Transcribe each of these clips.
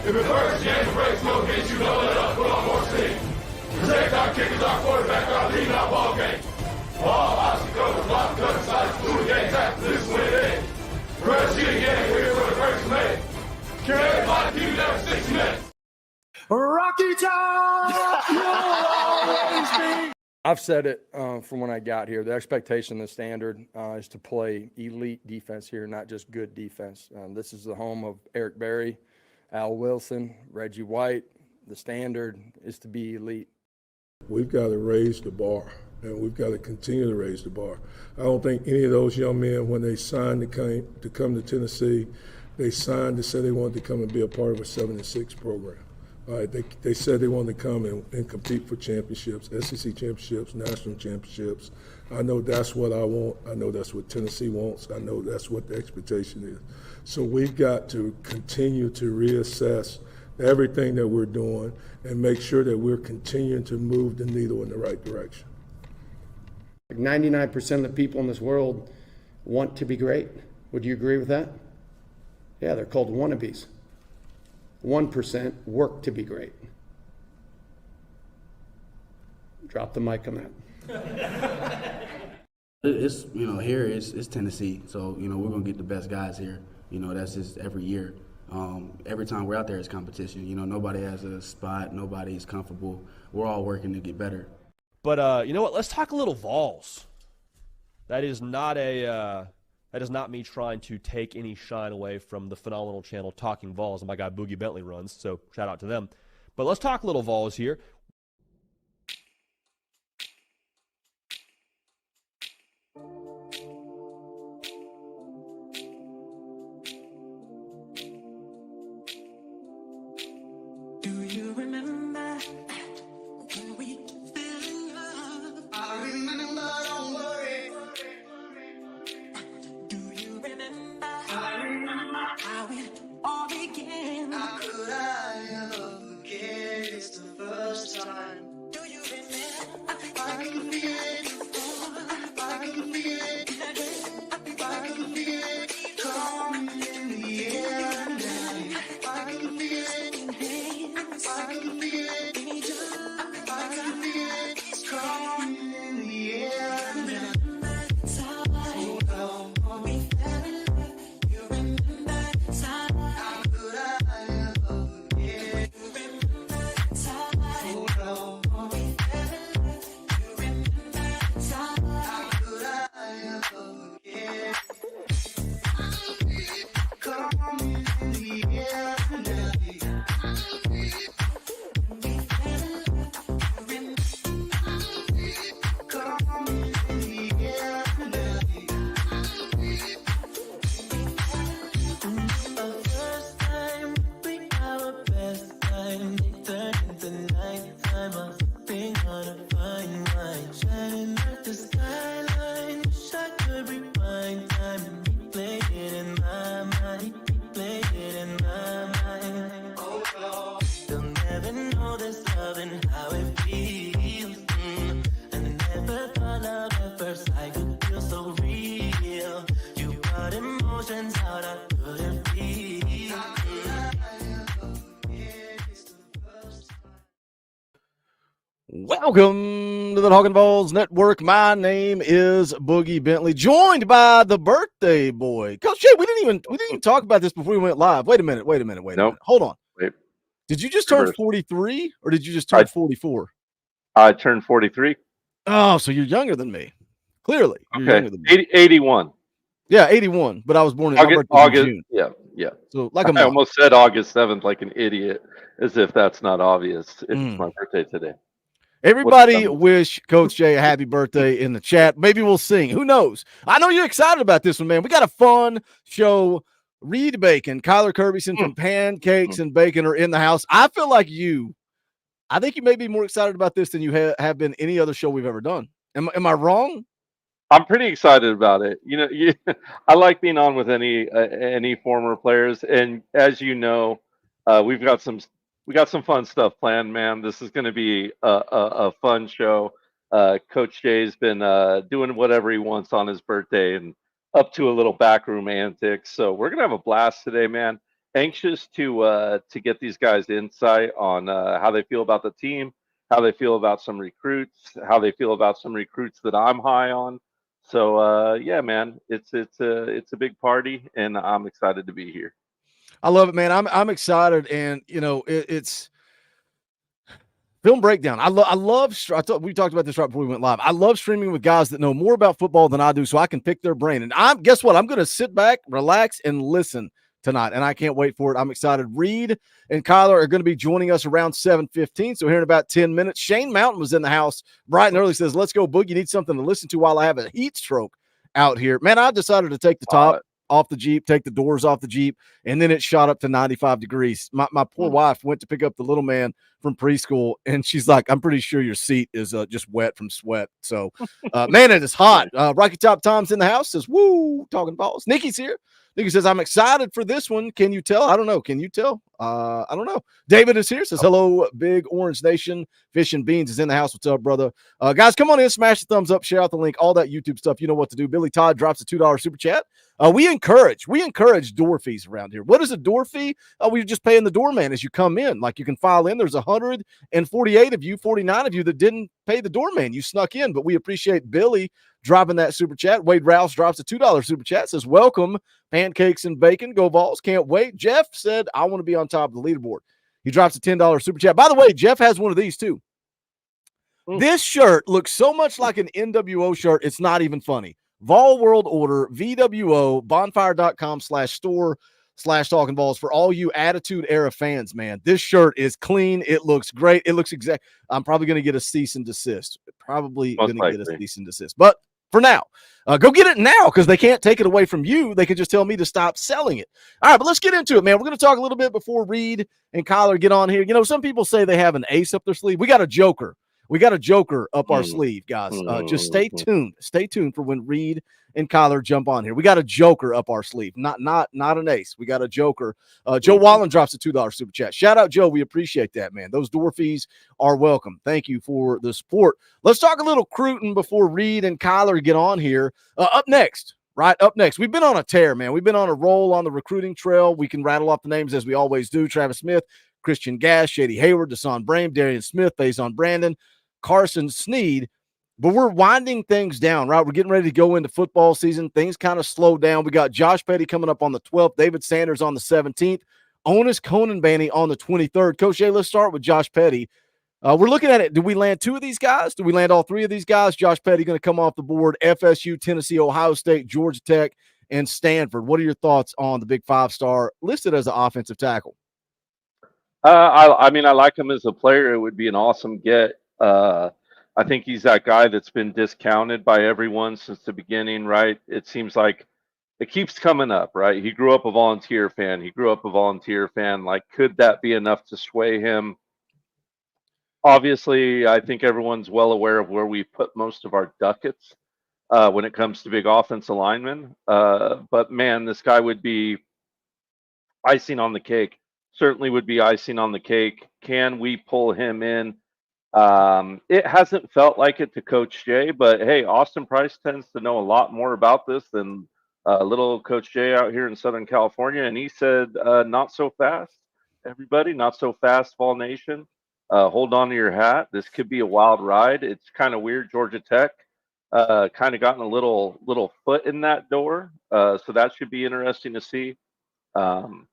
If it hurts, James breaks, no get you know it up, put on more steam. Protect our kickers, our quarterback, our lead, our ball game. Ball, obstacles, block, cut, sides, through the game, tap, this win it. Press you again, here for the first minute. Carry my team there 6 minutes. Rocky Top, you'll always be. I've said it from when I got here. The expectation, the standard is to play elite defense here, not just good defense. This is the home of Eric Berry, Al Wilson, Reggie White. The standard is to be elite. We've got to raise the bar, and we've got to continue to raise the bar. I don't think any of those young men, when they signed to come to Tennessee, they signed to say they wanted to come and be a part of a 7-6 program. They said they wanted to come and compete for championships, SEC championships, national championships. I know that's what I want. I know that's what Tennessee wants. I know that's what the expectation is. So we've got to continue to reassess everything that we're doing and make sure that we're continuing to move the needle in the right direction. 99% of the people in this world want to be great. Would you agree with that? Yeah, they're called wannabes. 1% work to be great. Drop the mic on that. It's, here it's Tennessee, so, we're going to get the best guys here. That's just every year. Every time we're out there, it's competition. Nobody has a spot. Nobody's comfortable. We're all working to get better. But you know what? Let's talk a little Vols. That is not me trying to take any shine away from the phenomenal channel Talking Vols and my guy Boogie Bentley runs, so shout out to them. But let's talk a little Vols here. Do you remember when we fell in love? I remember, don't worry. Do you remember? I remember how it all began. How could I ever forget? It's the first time. Do you remember? I can feel it. I can feel it. I can feel it coming in the air tonight. I can feel it. I can feel it. I can feel it. It's coming in the air tonight. Welcome to the Talkin VAWLS Network. My name is Boogie Bentley, joined by the birthday boy, Coach Jay. We didn't even talk about this before we went live. Wait a minute. Hold on. Wait. Did you just turn 43 or did you just turn 44? I turned 43. Oh, so you're younger than me. Clearly, you're younger than me. 81. Yeah, 81. But I was born in August. June. Yeah. So like I almost said August 7th, like an idiot, as if that's not obvious. It's my birthday today. Everybody wish Coach Jay a happy birthday in the chat. Maybe we'll sing. Who knows? I know you're excited about this one, man. We got a fun show. Reed Bacon, Kyler Kirbyson from Pancakes and Bacon are in the house. I feel like I think you may be more excited about this than you have been any other show we've ever done. Am I wrong? I'm pretty excited about it. I like being on with any former players, and as you know, we got some fun stuff planned, man. This is going to be a fun show. Coach Jay's been doing whatever he wants on his birthday and up to a little backroom antics. So we're going to have a blast today, man. anxious to get these guys insight on how they feel about the team, how they feel about some recruits, how they feel about some recruits that I'm high on. So yeah, man, it's a big party, and I'm excited to be here. I love it, man. I'm excited, and it's film breakdown. We talked about this right before we went live. I love streaming with guys that know more about football than I do, so I can pick their brain. And guess what? I'm going to sit back, relax, and listen tonight, and I can't wait for it. I'm excited. Reed and Kyler are going to be joining us around 7:15, so here in about 10 minutes. Shane Mountain was in the house bright and early, says, let's go, Boog. You need something to listen to while I have a heat stroke out here. Man, I decided to take the top off the Jeep, take the doors off the Jeep, and then it shot up to 95 degrees. My poor wife went to pick up the little man from preschool, and she's like, I'm pretty sure your seat is just wet from sweat. So, man, it is hot. Rocky Top Tom's in the house, says, woo, talking balls. Nikki's here. Nikki says, I'm excited for this one. Can you tell? I don't know. Can you tell? I don't know. David is here, says, hello, Big Orange Nation. Fish and Beans is in the house. What's up, brother? Guys, come on in, smash the thumbs up, share out the link, all that YouTube stuff. You know what to do. Billy Todd drops a $2 super chat. We encourage door fees around here. What is a door fee? We're just paying the doorman as you come in. Like, you can file in. There's 148 of you, 49 of you that didn't pay the doorman. You snuck in, but we appreciate Billy dropping that super chat. Wade Rouse drops a $2 super chat, says, welcome, pancakes and bacon. Go Vols. Can't wait. Jeff said, I want to be on top of the leaderboard. He drops a $10 super chat. By the way, Jeff has one of these too. This shirt looks so much like an NWO shirt, it's not even funny. Vol World Order, VWO, bonfire.com/store/talking balls for all you Attitude Era fans, man. This shirt is clean. It looks great. It looks exact. I'm probably going to get a cease and desist. But for now, go get it now, because they can't take it away from you. They can just tell me to stop selling it. All right, but let's get into it, man. We're going to talk a little bit before Reed and Kyler get on here. You know, some people say they have an ace up their sleeve. We got a joker. We got a joker up our sleeve, guys. Just stay tuned. Stay tuned for when Reed and Kyler jump on here. We got a joker up our sleeve, not an ace. We got a joker. Joe Wallen drops a $2 super chat. Shout out, Joe. We appreciate that, man. Those door fees are welcome. Thank you for the support. Let's talk a little Cruton before Reed and Kyler get on here. Up next, we've been on a tear, man. We've been on a roll on the recruiting trail. We can rattle off the names as we always do. Travis Smith, Christian Gass, Shady Hayward, Deshaun Brame, Darian Smith, Faison Brandon, Carson Sneed, but we're winding things down, right? We're getting ready to go into football season. Things kind of slow down. We got Josh Petty coming up on the 12th, David Sanders on the 17th, Onis Conanbanny on the 23rd. Coach Jay, let's start with Josh Petty. We're looking at it. Do we land two of these guys? Do we land all three of these guys? Josh Petty going to come off the board, FSU, Tennessee, Ohio State, Georgia Tech, and Stanford. What are your thoughts on the big five-star listed as an offensive tackle? I mean, I like him as a player. It would be an awesome get. I think he's that guy that's been discounted by everyone since the beginning, right? It seems like it keeps coming up, right? He grew up a Volunteer fan. Like, could that be enough to sway him? Obviously, I think everyone's well aware of where we put most of our ducats when it comes to big offensive linemen. But man, this guy would be icing on the cake. Certainly would be icing on the cake. Can we pull him in? It hasn't felt like it to Coach Jay, but hey, Austin Price tends to know a lot more about this than little Coach Jay out here in Southern California, and he said, not so fast, everybody, not so fast, Vol Nation. Hold on to your hat. This could be a wild ride. It's kind of weird. Georgia Tech kind of gotten a little foot in that door, so that should be interesting to see. And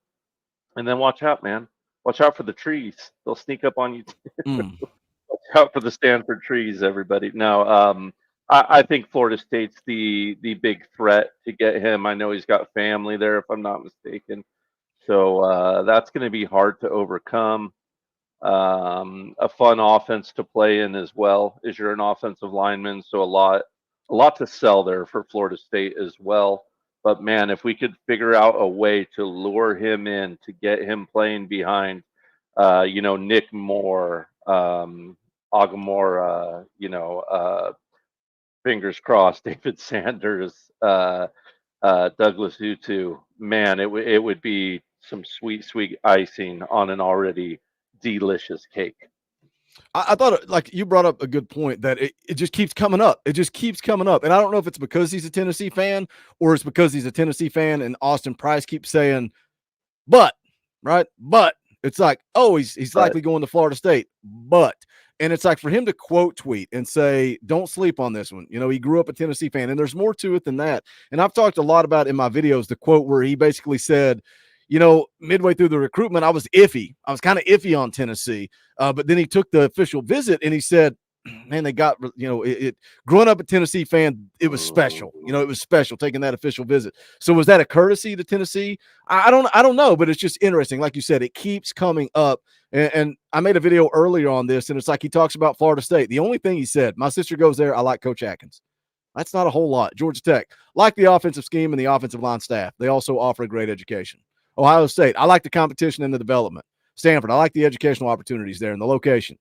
then watch out, man. Watch out for the trees. They'll sneak up on you. Out for the Stanford trees, everybody. No, I think Florida State's the big threat to get him. I know he's got family there, if I'm not mistaken. So that's going to be hard to overcome. A fun offense to play in as well, as you're an offensive lineman. So a lot to sell there for Florida State as well. But man, if we could figure out a way to lure him in, to get him playing behind, Nick Moore, Agamora, fingers crossed, David Sanders, Douglas Utu, man, it would be some sweet icing on an already delicious cake. I thought, like, you brought up a good point that it just keeps coming up. It just keeps coming up. And I don't know if it's because he's a Tennessee fan or it's because he's a Tennessee fan and Austin Price keeps saying, but right? But it's like, oh, he's likely going to Florida State. But and it's like for him to quote tweet and say, don't sleep on this one. You know, he grew up a Tennessee fan, and there's more to it than that. And I've talked a lot about in my videos the quote where he basically said, you know, midway through the recruitment, I was iffy. I was kind of iffy on Tennessee. But then he took the official visit and he said, man, they got, you know, it growing up a Tennessee fan, it was special. You know, it was special taking that official visit. So was that a courtesy to Tennessee? I don't know, but it's just interesting. Like you said, it keeps coming up. And I made a video earlier on this, and it's like he talks about Florida State. The only thing he said, my sister goes there. I like Coach Atkins. That's not a whole lot. Georgia Tech, like the offensive scheme and the offensive line staff. They also offer a great education. Ohio State, I like the competition and the development. Stanford, I like the educational opportunities there and the location.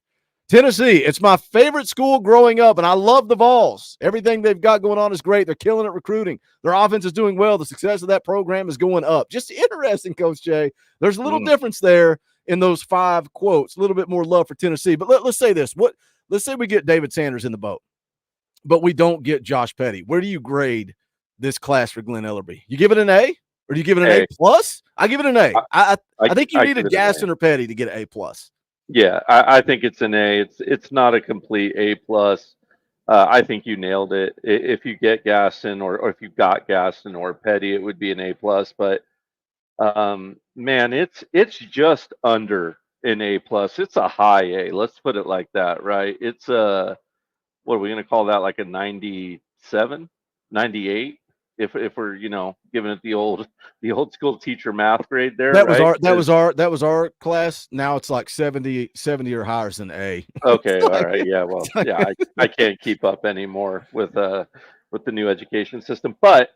Tennessee, it's my favorite school growing up, and I love the Vols. Everything they've got going on is great. They're killing it recruiting. Their offense is doing well. The success of that program is going up. Just interesting, Coach Jay. There's a little difference there in those 5 quotes, a little bit more love for Tennessee. But let's say this. Let's say we get David Sanders in the boat, but we don't get Josh Petty. Where do you grade this class for Glenn Ellerby? You give it an A, or do you give it an A plus? I give it an A. I think you needed Gaston or Petty to get an A plus. Yeah, I think it's an A. It's not a complete A plus. I think you nailed it. If you get Gaston or if you got Gaston or Petty, it would be an A plus. But man, it's just under an A plus. It's a high A. Let's put it like that, right? It's what are we gonna call that? Like a 97, 98? If we're giving it the old school teacher math grade there. That was right? that was our class. Now it's like 70 or higher than A. Okay, all right, yeah, well, yeah, I can't keep up anymore with the new education system, but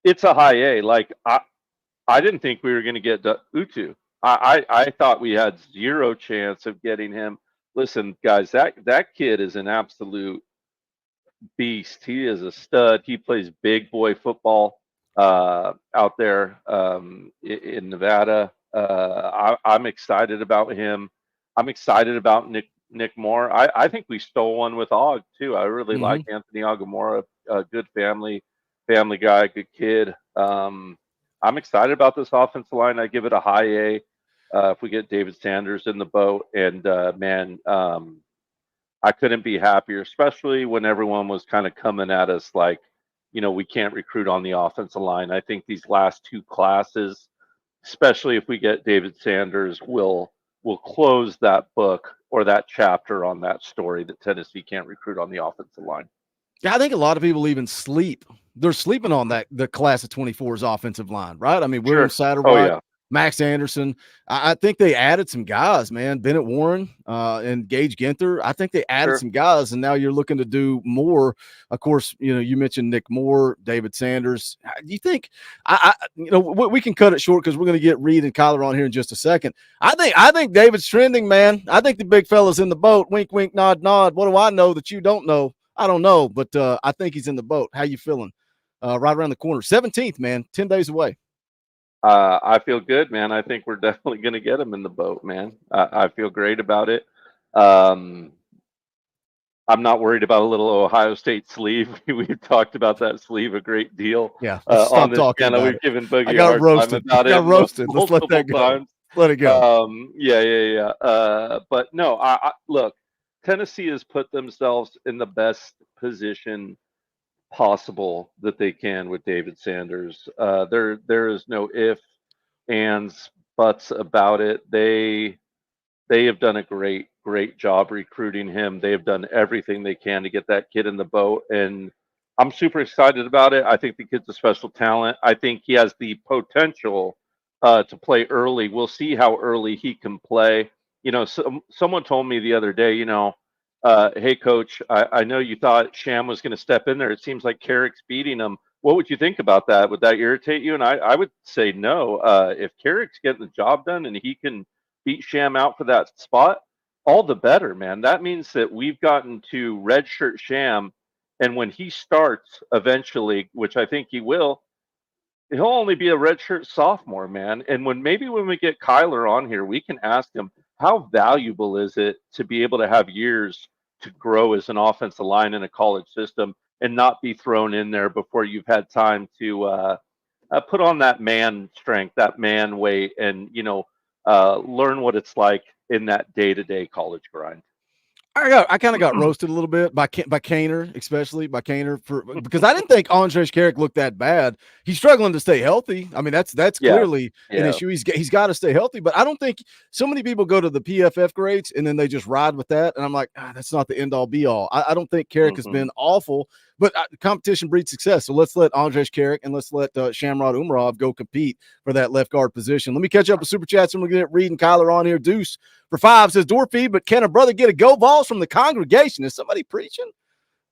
it's a high A. Like I didn't think we were going to get Utu. I thought we had zero chance of getting him. Listen, guys, that kid is an absolute beast. He is a stud. He plays big boy football out there in Nevada. I'm excited about him. I'm excited about Nick Moore. I think we stole one with Og too. I really like Anthony Agamora, a good family guy, good kid. I'm excited about this offensive line. I give it a high A. If we get David Sanders in the boat, and man, I couldn't be happier, especially when everyone was kind of coming at us like, we can't recruit on the offensive line. I think these last 2 classes, especially if we get David Sanders, will close that book or that chapter on that story that Tennessee can't recruit on the offensive line. Yeah, I think a lot of people even sleep. They're sleeping on the class of 24's offensive line, right? I mean, William Satterwhite, Max Anderson. I think they added some guys, man. Bennett Warren and Gage Ginther. I think they added some guys, and now you're looking to do more. Of course, you mentioned Nick Moore, David Sanders. Do you think we can cut it short because we're going to get Reed and Kyler on here in just a second. I think David's trending, man. I think the big fella's in the boat. Wink, wink, nod, nod. What do I know that you don't know? I don't know, but I think he's in the boat. How you feeling? Right around the corner. 17th, man. 10 days away. I feel good, man. I think we're definitely going to get him in the boat, man. I feel great about it. I'm not worried about a little Ohio State sleeve. We've talked about that sleeve a great deal. Yeah. On this channel, we've given Boogie I got roasted. About got roasted. Let's let that go. Times. Let it go. Yeah. But no, I look, Tennessee has put themselves in the best position possible that they can with David Sanders. There is no if, ands, buts about it. They have done a great job recruiting him. They have done everything they can to get that kid in the boat, and I'm super excited about it. I think the kid's a special talent. I think he has the potential to play early. We'll see how early he can play. Someone told me the other day, hey, coach, I know you thought Sham was going to step in there. It seems like Carrick's beating him. What would you think about that? Would that irritate you? And I would say no. If Carrick's getting the job done and he can beat Sham out for that spot, all the better, man. That means that we've gotten to redshirt Sham, and when he starts eventually, which I think he will, he'll only be a redshirt sophomore, man. And when we get Kyler on here, we can ask him, how valuable is it to be able to have years to grow as an offensive line in a college system and not be thrown in there before you've had time to put on that man strength, that man weight, and learn what it's like in that day-to-day college grind. I kind of got roasted a little bit by Kaner, especially by Kaner because I didn't think Andrej Karic looked that bad. He's struggling to stay healthy. I mean, that's clearly an issue. He's got to stay healthy, but I don't think so many people go to the PFF grades and then they just ride with that. And I'm like, that's not the end all be all. I don't think Karic has been awful, but competition breeds success. So let's let Andrej Karic and let's let Shamrod Umarov go compete for that left guard position. Let me catch up with Super Chats and we're going to get Reed and Kyler on here. Deuce for 5 says, door feed, but can a brother get a go balls from the congregation? Is somebody preaching?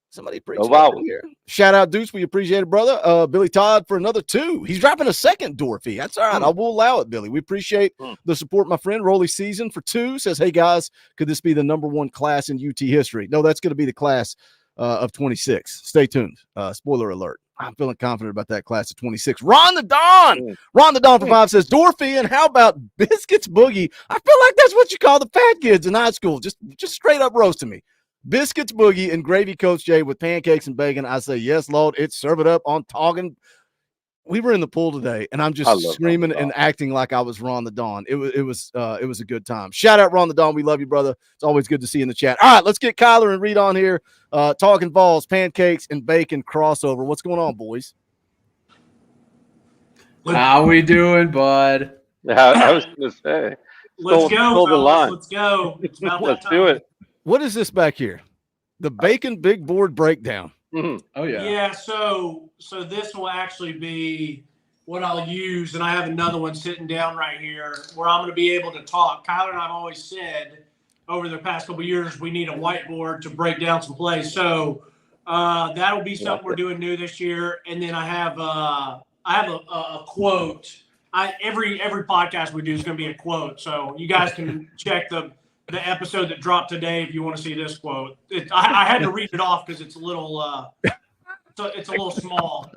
Somebody preaching over here. Shout out, Deuce. We appreciate it, brother. Billy Todd for another 2. He's dropping a second door fee. That's all right. I will allow it, Billy. We appreciate the support, my friend. Rolly Season for 2 says, hey, guys, could this be the #1 class in UT history? No, that's going to be the class of 26. Stay tuned. Spoiler alert. I'm feeling confident about that class of 26. Ron the Don for 5 says, Dorothy, and how about Biscuits Boogie? I feel like that's what you call the fat kids in high school. Just straight up roasting me. Biscuits Boogie and gravy, Coach Jay, with pancakes and bacon. I say, yes, Lord, it's serve it up on Talkin. We were in the pool today, and I'm just screaming and acting like I was Ron the Don. It was a good time. Shout out Ron the Don. We love you, brother. It's always good to see you in the chat. All right, let's get Kyler and Reed on here. Talkin VAWLS, pancakes, and bacon crossover. What's going on, boys? How we doing, bud? I was going to say. Let's go, fellas. Let's go. It's about Let's that time. do it. What is this back here? The bacon big board breakdown. Oh yeah. Yeah. So this will actually be what I'll use, and I have another one sitting down right here where I'm going to be able to talk. Kyler and I've always said over the past couple of years we need a whiteboard to break down some plays. So that'll be something we're doing new this year. And then I have a quote. Every podcast we do is going to be a quote. So you guys can check the episode that dropped today if you want to see this quote. I had to read it off because it's a little it's a little small.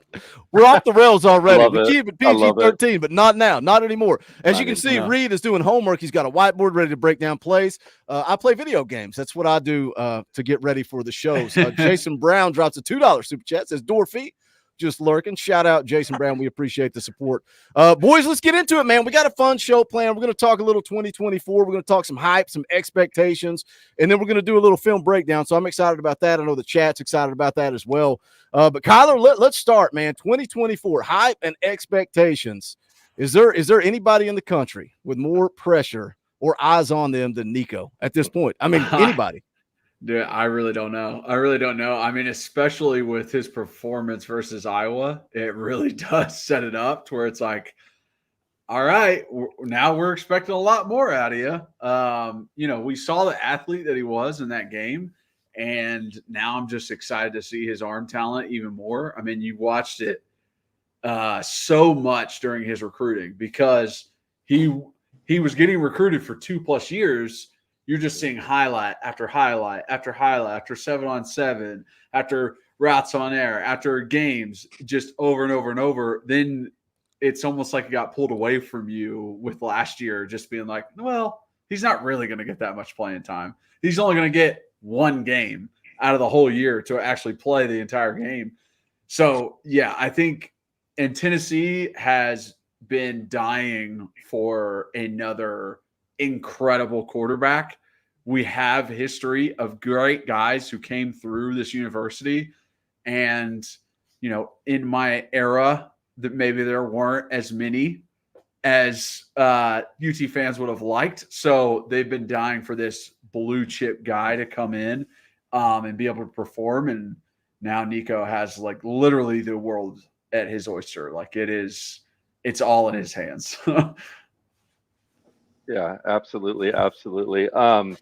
We're off the rails already. We it. keep it PG-13, but not now, not anymore. As you can see, Reed is doing homework. He's got a whiteboard ready to break down plays. I play video games. That's what I do to get ready for the shows. Jason Brown drops a $2 super chat. Says door feet. Just lurking. Shout out Jason Brown. We appreciate the support. Boys, let's get into it, man. We got a fun show planned. We're going to talk a little 2024. We're going to talk some hype, some expectations, and then we're going to do a little film breakdown. So I'm excited about that. I know the chat's excited about that as well. But Kyler, let's start, man. 2024 hype and expectations. Is there anybody in the country with more pressure or eyes on them than Nico at this point? I mean, anybody. Dude, I really don't know. I mean, especially with his performance versus Iowa, it really does set it up to where it's like, all right, now we're expecting a lot more out of you. We saw the athlete that he was in that game, and now I'm just excited to see his arm talent even more. I mean, you watched it so much during his recruiting because he was getting recruited for 2+ years. You're just seeing highlight after highlight after highlight after 7-on-7, after routes on air, after games, just over and over and over. Then it's almost like it got pulled away from you with last year, just being like, well, he's not really going to get that much playing time. He's only going to get one game out of the whole year to actually play the entire game. So, yeah, I think and Tennessee has been dying for another incredible quarterback. We have history of great guys who came through this university, and in my era that maybe there weren't as many as UT fans would have liked. So they've been dying for this blue chip guy to come in and be able to perform. And now Nico has like literally the world at his oyster. Like it's all in his hands. Yeah, absolutely. Kyler,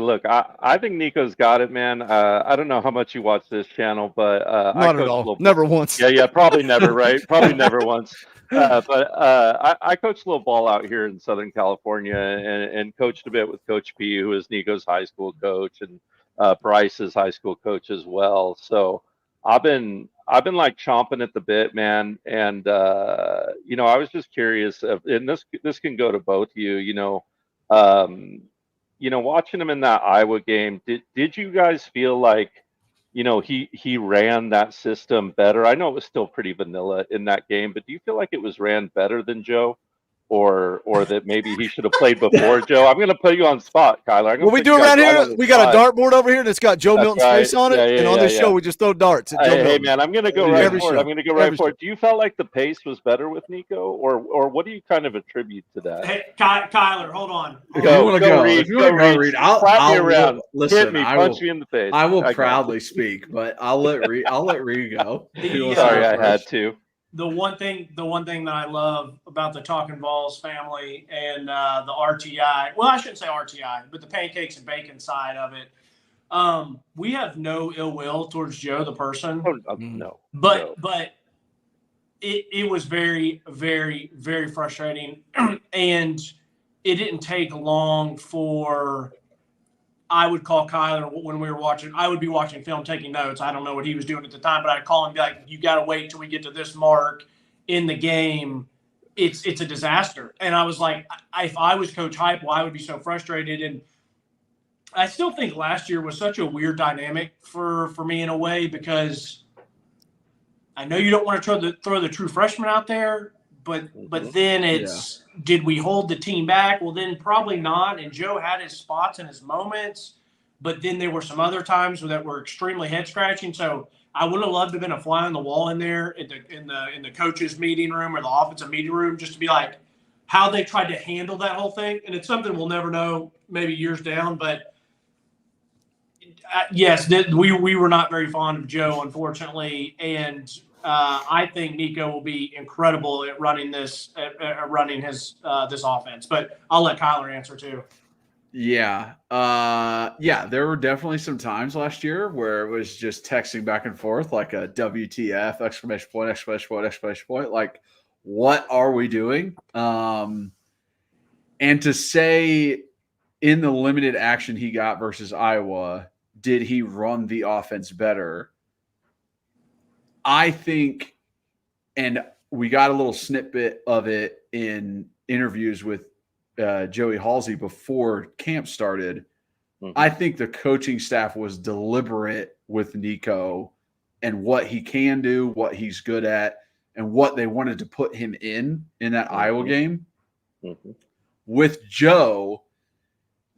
look, I think Nico's got it, man. I don't know how much you watch this channel, but not at all. Never once. Yeah, probably never, right? Probably never once. But I coached a little ball out here in Southern California and coached a bit with Coach P, who is Nico's high school coach, and Bryce's high school coach as well. So I've been like chomping at the bit, man. And I was just curious and this can go to both of you, watching him in that Iowa game, did you guys feel like he ran that system better. I know it was still pretty vanilla in that game, but do you feel like it was ran better than Joe? Or that maybe he should have played before Joe? I'm going to put you on spot, Kyler. I'm gonna What we put do you guys around all on here, the we got a spot. dartboard over here that's got Joe That's Milton's right. face on it. Yeah, yeah, And on yeah, this yeah. show, we just throw darts at Joe Hey, Milton. man, I'm going to go right Every for it. show. I'm going to go right Every for show. it. Do you feel like the pace was better with Nico, or what do you kind of attribute to that? Hey, Kyler, hold on. If you want to go, Reed, if you want to go, Reed, Slap me around. listen. Hit me, punch me in the face. I will got you. proudly speak, but I'll let Reed go. If he wants to Sorry, go I had first. to. The one thing that I love about the Talkin VAWLS family and the RTI, well, I shouldn't say RTI, but the pancakes and bacon side of it, we have no ill will towards Joe the person. No, but it was very, very, very frustrating, and it didn't take long for. I would call Kyler when we were watching. I would be watching film, taking notes. I don't know what he was doing at the time, but I'd call him and be like, "You got to wait till we get to this mark in the game. It's a disaster." And I was like, if I was Coach Heupel, I would be so frustrated. And I still think last year was such a weird dynamic for me in a way, because I know you don't want to throw the true freshman out there, but then it's, did we hold the team back? Well, then probably not. And Joe had his spots and his moments, but then there were some other times that were extremely head scratching. So I would have loved to have been a fly on the wall in there in the coaches meeting room or the offensive meeting room, just to be like how they tried to handle that whole thing. And it's something we'll never know, maybe years down, but yes, we were not very fond of Joe, unfortunately, and I think Nico will be incredible at running this, running his this offense. But I'll let Kyler answer too. Yeah. There were definitely some times last year where it was just texting back and forth like a WTF, exclamation point, exclamation point, exclamation point. Like, what are we doing? And to say in the limited action he got versus Iowa, did he run the offense better? I think, and we got a little snippet of it in interviews with Joey Halsey before camp started. I think the coaching staff was deliberate with Nico and what he can do, what he's good at, and what they wanted to put him in that Iowa game. With Joe,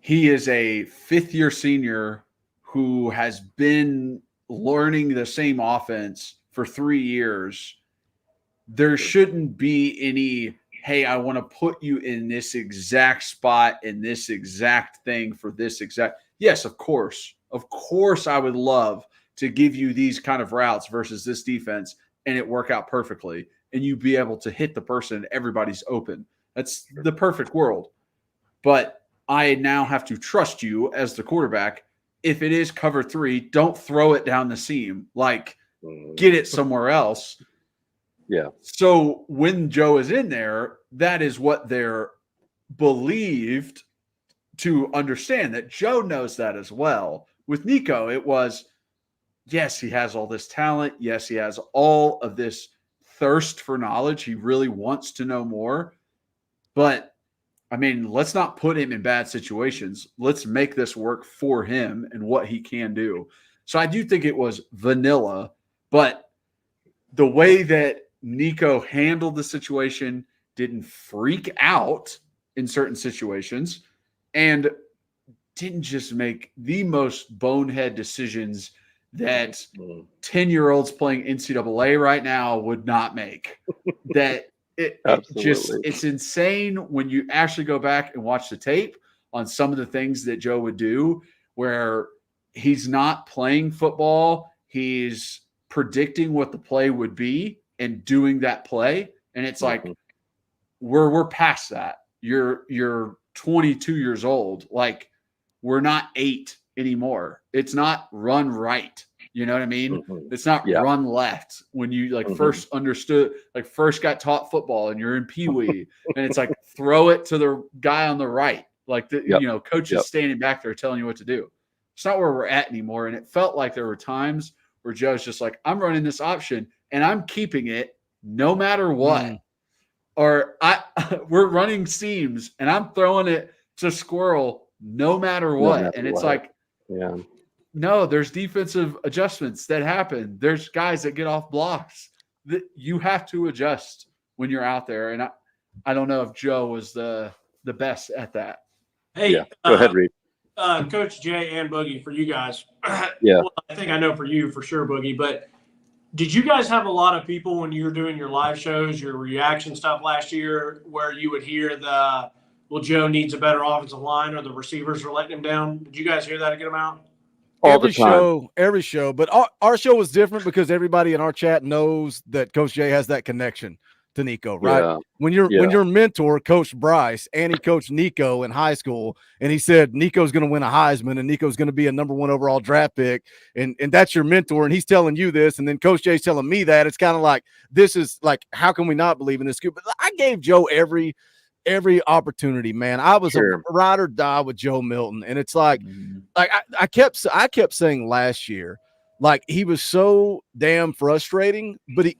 he is a fifth-year senior who has been learning the same offense for 3 years. There shouldn't be any, hey, I want to put you in this exact spot in this exact thing for this exact. Yes, of course. Of course, I would love to give you these kind of routes versus this defense and it work out perfectly and you be able to hit the person and everybody's open. That's the perfect world. But I now have to trust you as the quarterback. If it is cover 3, don't throw it down the seam. Like, get it somewhere else. Yeah. So when Joe is in there, that is what they're believed to understand, that Joe knows that as well. With Nico, it was, yes, he has all this talent. Yes, he has all of this thirst for knowledge. He really wants to know more. But, I mean, let's not put him in bad situations. Let's make this work for him and what he can do. So I do think it was vanilla, but the way that Nico handled the situation, didn't freak out in certain situations, and didn't just make the most bonehead decisions that 10-year-olds playing NCAA right now would not make. That it's insane when you actually go back and watch the tape on some of the things that Joe would do, where he's not playing football, he's predicting what the play would be and doing that play. And it's like, we're past that. You're 22 years old. Like, we're not 8 anymore. It's not run right. You know what I mean? It's not run left. When you first understood, first got taught football and you're in Pee Wee and it's like, throw it to the guy on the right. Like coach is standing back there telling you what to do. It's not where we're at anymore. And it felt like there were times where Joe's just like, I'm running this option and I'm keeping it no matter what. Or we're running seams and I'm throwing it to Squirrel no matter what. It's like, No, there's defensive adjustments that happen. There's guys that get off blocks that you have to adjust when you're out there. And I don't know if Joe was the best at that. Hey, Yeah, go ahead, Reed. Coach Jay and Boogie, for you guys. Yeah. Well, I think I know for you for sure, Boogie. But did you guys have a lot of people when you were doing your live shows, your reaction stuff last year, where you would hear well, Joe needs a better offensive line, or the receivers are letting him down? Did you guys hear that a good amount? Every show, but our show was different because everybody in our chat knows that Coach Jay has that connection to Nico, right? Yeah. When your mentor, Coach Bryce, and he coached Nico in high school, and he said Nico's going to win a Heisman and Nico's going to be a #1 overall draft pick, and that's your mentor, and he's telling you this, and then Coach Jay's telling me that. It's kind of like, this is like, how can we not believe in this scoop? But I gave Joe every opportunity, man. I was a ride or die with Joe Milton, and it's like, I kept saying last year, like, he was so damn frustrating. But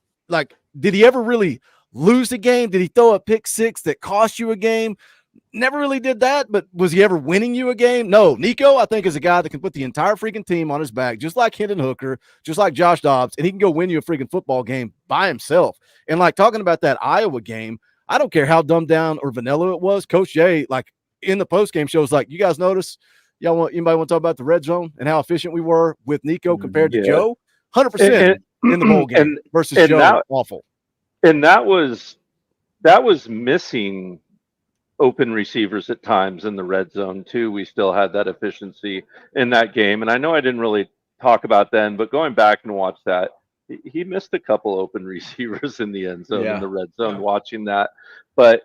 did he ever really lose a game? Did he throw a pick six that cost you a game? Never really did that. But was he ever winning you a game? No. Nico, I think, is a guy that can put the entire freaking team on his back, just like Hendon Hooker, just like Josh Dobbs, and he can go win you a freaking football game by himself. And like, talking about that Iowa game, I don't care how dumbed down or vanilla it was. Coach Jay, like, in the post-game shows, like, you guys notice, anybody want to talk about the red zone and how efficient we were with Nico compared to Joe? 100% in the bowl game versus Joe. Awful. And that was missing open receivers at times in the red zone too. We still had that efficiency in that game. And I know I didn't really talk about then, but going back and watch that, he missed a couple open receivers in the end zone, in the red zone, watching that. But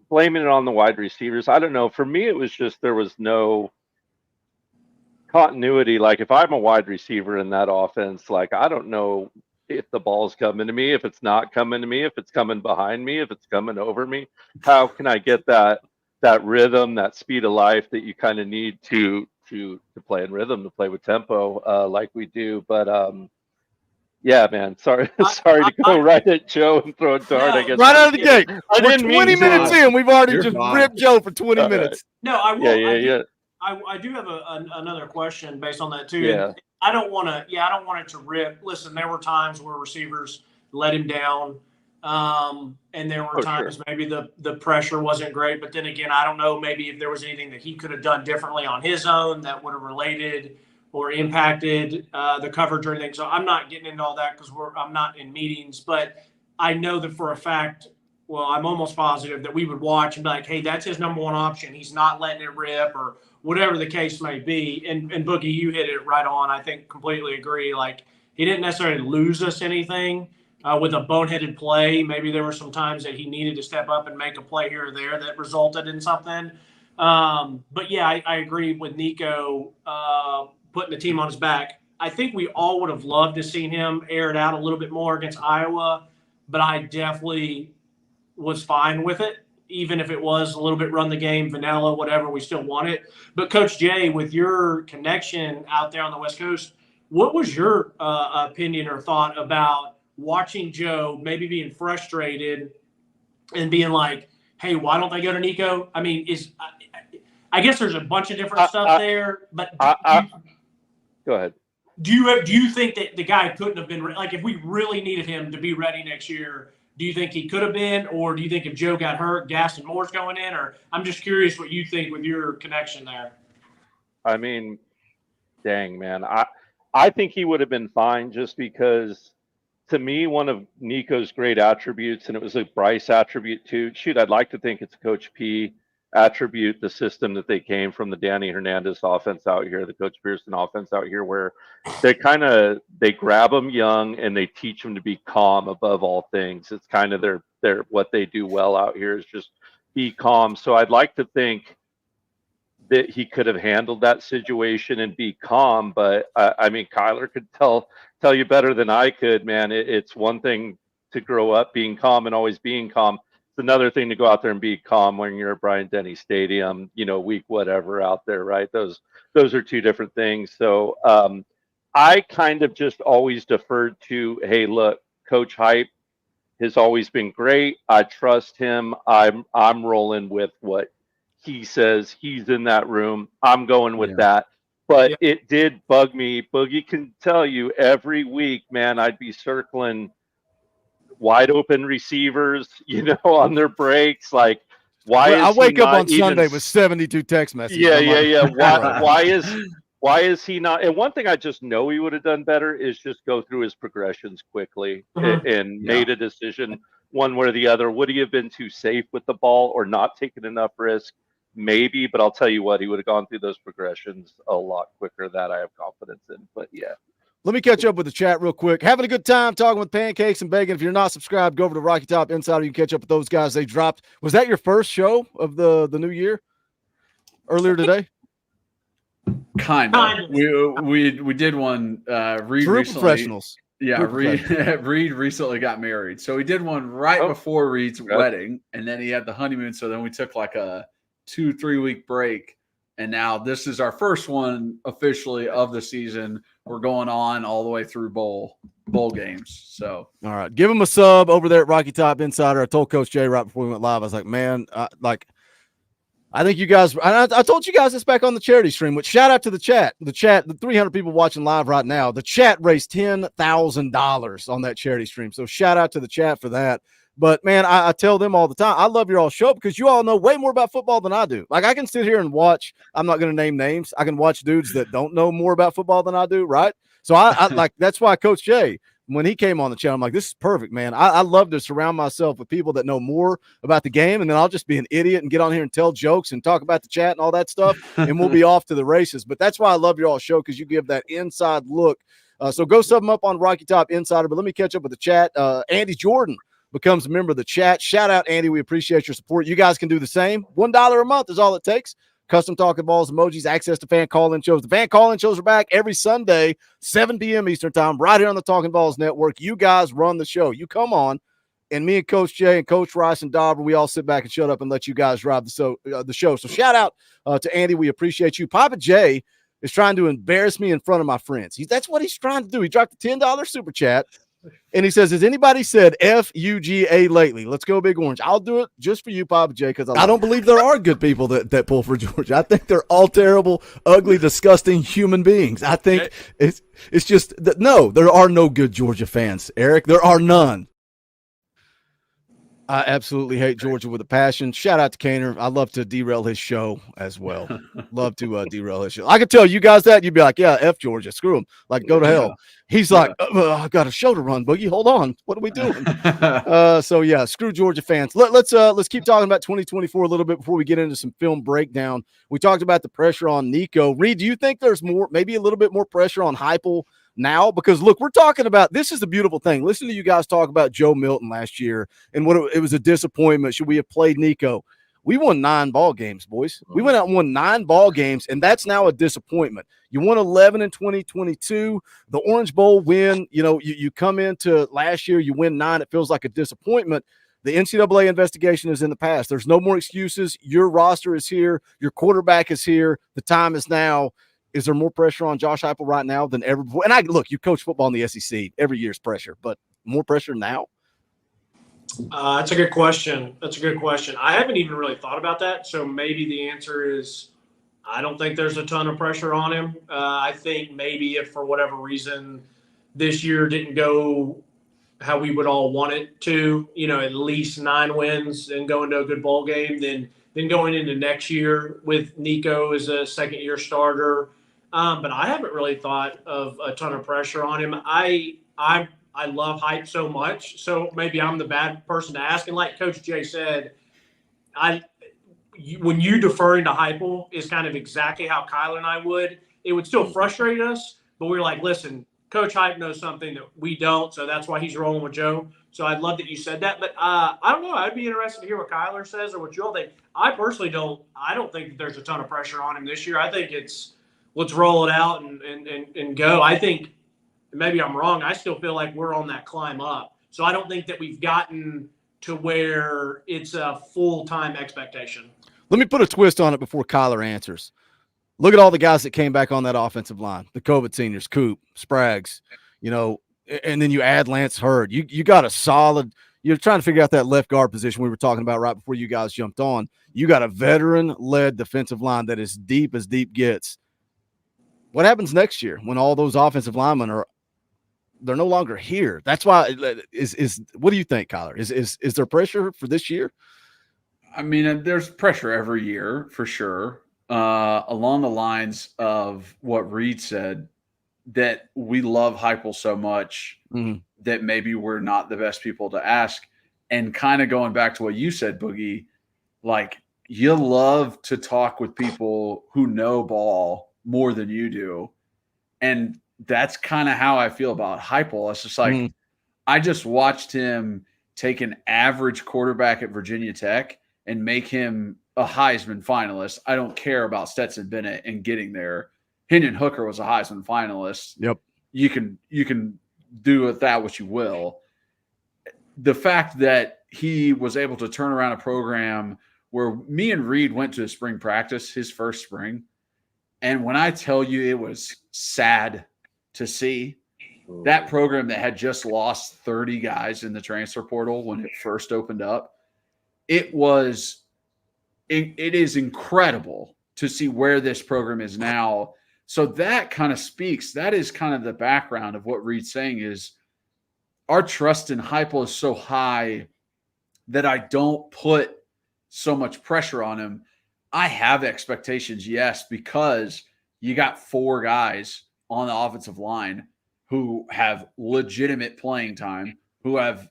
blaming it on the wide receivers, I don't know. For me, it was just, there was no continuity. Like, if I'm a wide receiver in that offense, like, I don't know if the ball's coming to me, if it's not coming to me, if it's coming behind me, if it's coming over me. How can I get that rhythm, that speed of life that you kind of need to play in rhythm, to play with tempo, like we do? But yeah, man, sorry to go right at Joe and throw a dart. I guess right out of the gate. I didn't mean 20 minutes in, we've already just ripped Joe for 20 minutes. No, I will. Yeah. I do have another question based on that too. Yeah. And I don't want it to rip. Listen, there were times where receivers let him down. And there were times maybe the pressure wasn't great, but then again, I don't know, maybe if there was anything that he could have done differently on his own that would have related or impacted the coverage or anything. So I'm not getting into all that because I'm not in meetings, but I know that for a fact, well, I'm almost positive that we would watch and be like, hey, that's his #1 option. He's not letting it rip, or whatever the case may be. And Boogie, you hit it right on. I think completely agree. Like, he didn't necessarily lose us anything with a boneheaded play. Maybe there were some times that he needed to step up and make a play here or there that resulted in something. But yeah, I agree with Nico putting the team on his back. I think we all would have loved to seen him air it out a little bit more against Iowa, but I definitely was fine with it. Even if it was a little bit run the game, vanilla, whatever, we still want it. But Coach Jay, with your connection out there on the West Coast, what was your opinion or thought about watching Joe maybe being frustrated and being like, hey, why don't they go to Nico? I mean, I guess there's a bunch of different stuff there, but go ahead. Do you think that the guy couldn't have been, like, if we really needed him to be ready next year, do you think he could have been, or do you think if Joe got hurt, Gaston Moore's going in? Or I'm just curious what you think with your connection there. I mean, dang, man. I think he would have been fine, just because, to me, one of Nico's great attributes, and it was a Bryce attribute too. Shoot, I'd like to think it's Coach P attribute, the system that they came from, the Danny Hernandez offense out here, the Coach Pearson offense out here, where they grab them young and they teach them to be calm above all things. It's kind of their what they do well out here is just be calm. So I'd like to think that he could have handled that situation and be calm. But I mean, Kyler could tell you better than I could, man. It's one thing to grow up being calm and always being calm. It's another thing to go out there and be calm when you're at Bryant-Denny Stadium, week whatever out there, right? Those are two different things. So I kind of just always deferred to, hey, look, Coach Hype has always been great. I trust him. I'm rolling with what he says. He's in that room. I'm going with that. But Yeah. it did bug me. Boogie can tell you every week, man, I'd be circling wide open receivers, on their breaks. Like, why Well, I is he wake up not on even? Sunday with 72 text messages. Yeah, I'm yeah, like, yeah. bro. Why is he not? And one thing I just know he would have done better is just go through his progressions quickly and Yeah. made a decision one way or the other. Would he have been too safe with the ball or not taken enough risk? Maybe, but I'll tell you what, he would have gone through those progressions a lot quicker. That I have confidence in. But yeah. Let me catch up with the chat real quick. Having a good time talking with Pancakes and Bacon. If you're not subscribed, go over to Rocky Top Insider. You can catch up with those guys. They dropped. Was that your first show of the new year earlier today? Kind of. We did one. Reed True recently. professionals. Yeah, True Reed professionals. Reed recently got married, so we did one right before Reed's wedding, and then he had the honeymoon. So then we took like a 2-3 week break, and now this is our first one officially of the season. We're going on all the way through bowl games. So all right, give him a sub over there at Rocky Top Insider. I told Coach Jay right before we went live. I was like, man, I think you guys. I told you guys this back on the charity stream. Which shout out to the chat. The 300 people watching live right now. The chat raised $10,000 on that charity stream. So shout out to the chat for that. But man, I tell them all the time, I love your all show because you all know way more about football than I do. Like I can sit here and watch. I'm not going to name names. I can watch dudes that don't know more about football than I do. Right. So I like that's why Coach Jay, when he came on the channel, I'm like, this is perfect, man. I love to surround myself with people that know more about the game, and then I'll just be an idiot and get on here and tell jokes and talk about the chat and all that stuff, and we'll be off to the races. But that's why I love your all show, because you give that inside look. So go sub them up on Rocky Top Insider. But let me catch up with the chat. Andy Jordan becomes a member of the chat. Shout out, Andy. We appreciate your support. You guys can do the same. $1 a month is all it takes. Custom Talkin VAWLS emojis, access to fan call-in shows. The fan call-in shows are back every Sunday, 7 p.m. Eastern time, right here on the Talkin VAWLS Network. You guys run the show. You come on, and me and Coach Jay and Coach Rice and Dauber, we all sit back and shut up and let you guys drive the show. So shout out to Andy. We appreciate you. Papa Jay is trying to embarrass me in front of my friends. That's what he's trying to do. He dropped a $10 super chat. And he says, has anybody said F-U-G-A lately? Let's go Big Orange. I'll do it just for you, Papa J, because I don't believe there are good people that pull for Georgia. I think they're all terrible, ugly, disgusting human beings. I think it's just that, no, there are no good Georgia fans, Eric. There are none. I absolutely hate Georgia with a passion. Shout out to Kaner. I love to derail his show as well. Love to derail his show. I could tell you guys that. You'd be like, yeah, F Georgia. Screw him. Like, go to hell. He's like, I've got a show to run, Boogie. Hold on. What are we doing? So, yeah, screw Georgia fans. Let's keep talking about 2024 a little bit before we get into some film breakdown. We talked about the pressure on Nico. Reed, do you think there's maybe a little bit more pressure on Heupel now? Because look, we're talking about, this is the beautiful thing. Listen to you guys talk about Joe Milton last year and what it was a disappointment. Should we have played Nico? We won 9 ball games, boys. We went out and won 9 ball games, and that's now a disappointment. You won 11 in 2022. The Orange Bowl win, you come into last year, you win 9. It feels like a disappointment. The NCAA investigation is in the past. There's no more excuses. Your roster is here. Your quarterback is here. The time is now. Is there more pressure on Josh Heupel right now than ever before? And look, you coach football in the SEC. Every year's pressure, but more pressure now? That's a good question. I haven't even really thought about that. So maybe the answer is I don't think there's a ton of pressure on him. I think maybe if for whatever reason this year didn't go how we would all want it to, at least 9 wins and go into a good bowl game, then going into next year with Nico as a second-year starter. But I haven't really thought of a ton of pressure on him. I love hype so much, so maybe I'm the bad person to ask. And like Coach Jay said, when you deferring to Heupel is kind of exactly how Kyler and I would. It would still frustrate us, but we're like, listen, Coach Hype knows something that we don't, so that's why he's rolling with Joe. So I'd love that you said that, but I don't know. I'd be interested to hear what Kyler says or what you all think. I personally don't. I don't think that there's a ton of pressure on him this year. I think it's let's roll it out and go. I think. Maybe I'm wrong. I still feel like we're on that climb up. So I don't think that we've gotten to where it's a full-time expectation. Let me put a twist on it before Kyler answers. Look at all the guys that came back on that offensive line. The COVID seniors, Coop, Spraggs, and then you add Lance Hurd. You got a solid – you're trying to figure out that left guard position we were talking about right before you guys jumped on. You got a veteran-led defensive line that is deep as deep gets. What happens next year when all those offensive linemen they're no longer here? That's why what do you think, Kyler? Is there pressure for this year? I mean, there's pressure every year for sure. Along the lines of what Reed said, that we love Heupel so much that maybe we're not the best people to ask. And kind of going back to what you said, Boogie, like you love to talk with people who know ball more than you do. And that's kind of how I feel about Heupel. It's just like, I just watched him take an average quarterback at Virginia Tech and make him a Heisman finalist. I don't care about Stetson Bennett and getting there. Hendon Hooker was a Heisman finalist. Yep. You can do with that what you will. The fact that he was able to turn around a program where me and Reed went to a spring practice, his first spring. And when I tell you it was sad to see that program that had just lost 30 guys in the transfer portal when it first opened up, it is incredible to see where this program is now. So that kind of speaks. That is kind of the background of what Reed's saying is our trust in Heupel is so high that I don't put so much pressure on him. I have expectations, yes, because you got 4 guys on the offensive line who have legitimate playing time, who have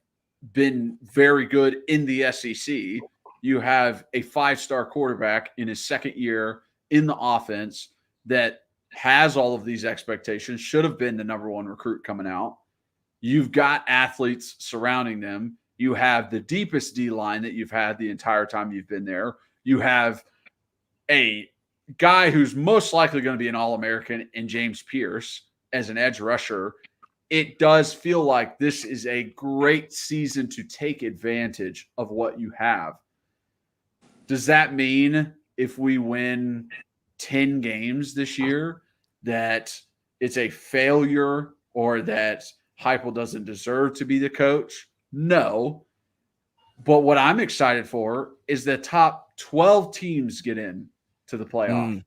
been very good in the SEC. You have a 5-star quarterback in his second year in the offense that has all of these expectations, should have been the number 1 recruit coming out. You've got athletes surrounding them. You have the deepest D line that you've had the entire time you've been there. You have a guy who's most likely going to be an All-American in James Pierce as an edge rusher. It does feel like this is a great season to take advantage of what you have. Does that mean if we win 10 games this year that it's a failure or that Heupel doesn't deserve to be the coach? No. But what I'm excited for is the top 12 teams get in to the playoff.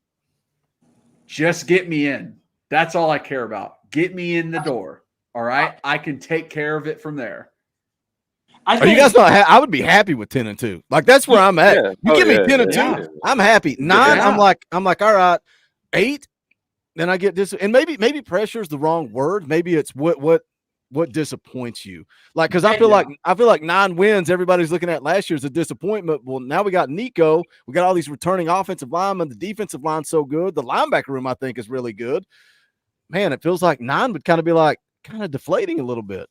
Just get me in. That's all I care about. Get me in the door. All right? I can take care of it from there. Are you guys not? I would be happy with 10-2. Like that's where I'm at. Yeah. You give me 10-2, yeah. I'm happy. 9, I'm like, all right. 8, then I get this, and maybe pressure is the wrong word. Maybe it's what disappoints you. Like because I feel like 9 wins. Everybody's looking at last year as a disappointment. Well, now we got Nico. We got all these returning offensive linemen. The defensive line's so good. The linebacker room I think is really good. Man, it feels like 9 would kind of be like kind of deflating a little bit.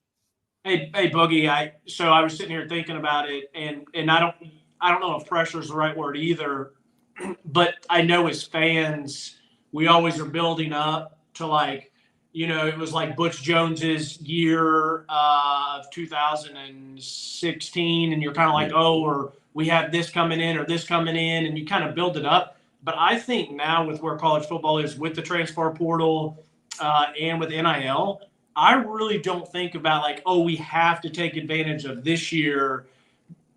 Hey, Boogie. I was sitting here thinking about it, and I don't know if pressure is the right word either, but I know as fans, we always are building up to like, it was like Butch Jones's year of 2016, and you're kind of like, or we have this coming in or this coming in, and you kind of build it up. But I think now with where college football is with the transfer portal and with NIL, I really don't think about like, we have to take advantage of this year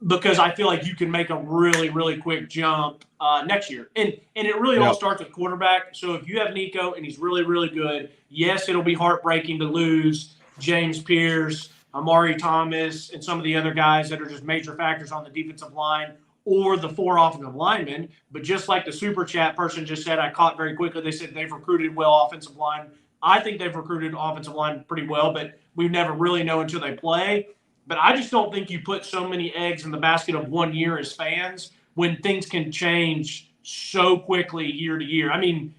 because I feel like you can make a really, really quick jump next year. And it really all starts with quarterback. So if you have Nico and he's really, really good, yes, it'll be heartbreaking to lose James Pierce, Amari Thomas, and some of the other guys that are just major factors on the defensive line or the 4 offensive linemen. But just like the super chat person just said, I caught very quickly, they said they've recruited well offensive line. I think they've recruited offensive line pretty well, but we never really know until they play. But I just don't think you put so many eggs in the basket of 1 year as fans when things can change so quickly year to year. I mean,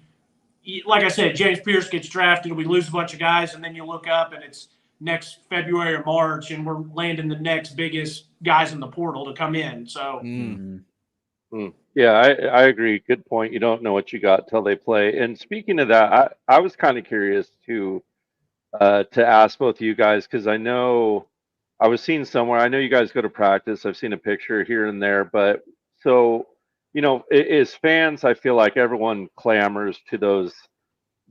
like I said, James Pierce gets drafted, we lose a bunch of guys, and then you look up and it's next February or March, and we're landing the next biggest guys in the portal to come in. So, Yeah, I agree. Good point. You don't know what you got till they play. And speaking of that, I was kind of curious to ask both of you guys because I know I was seeing somewhere. I know you guys go to practice. I've seen a picture here and there, but so as fans, I feel like everyone clamors to those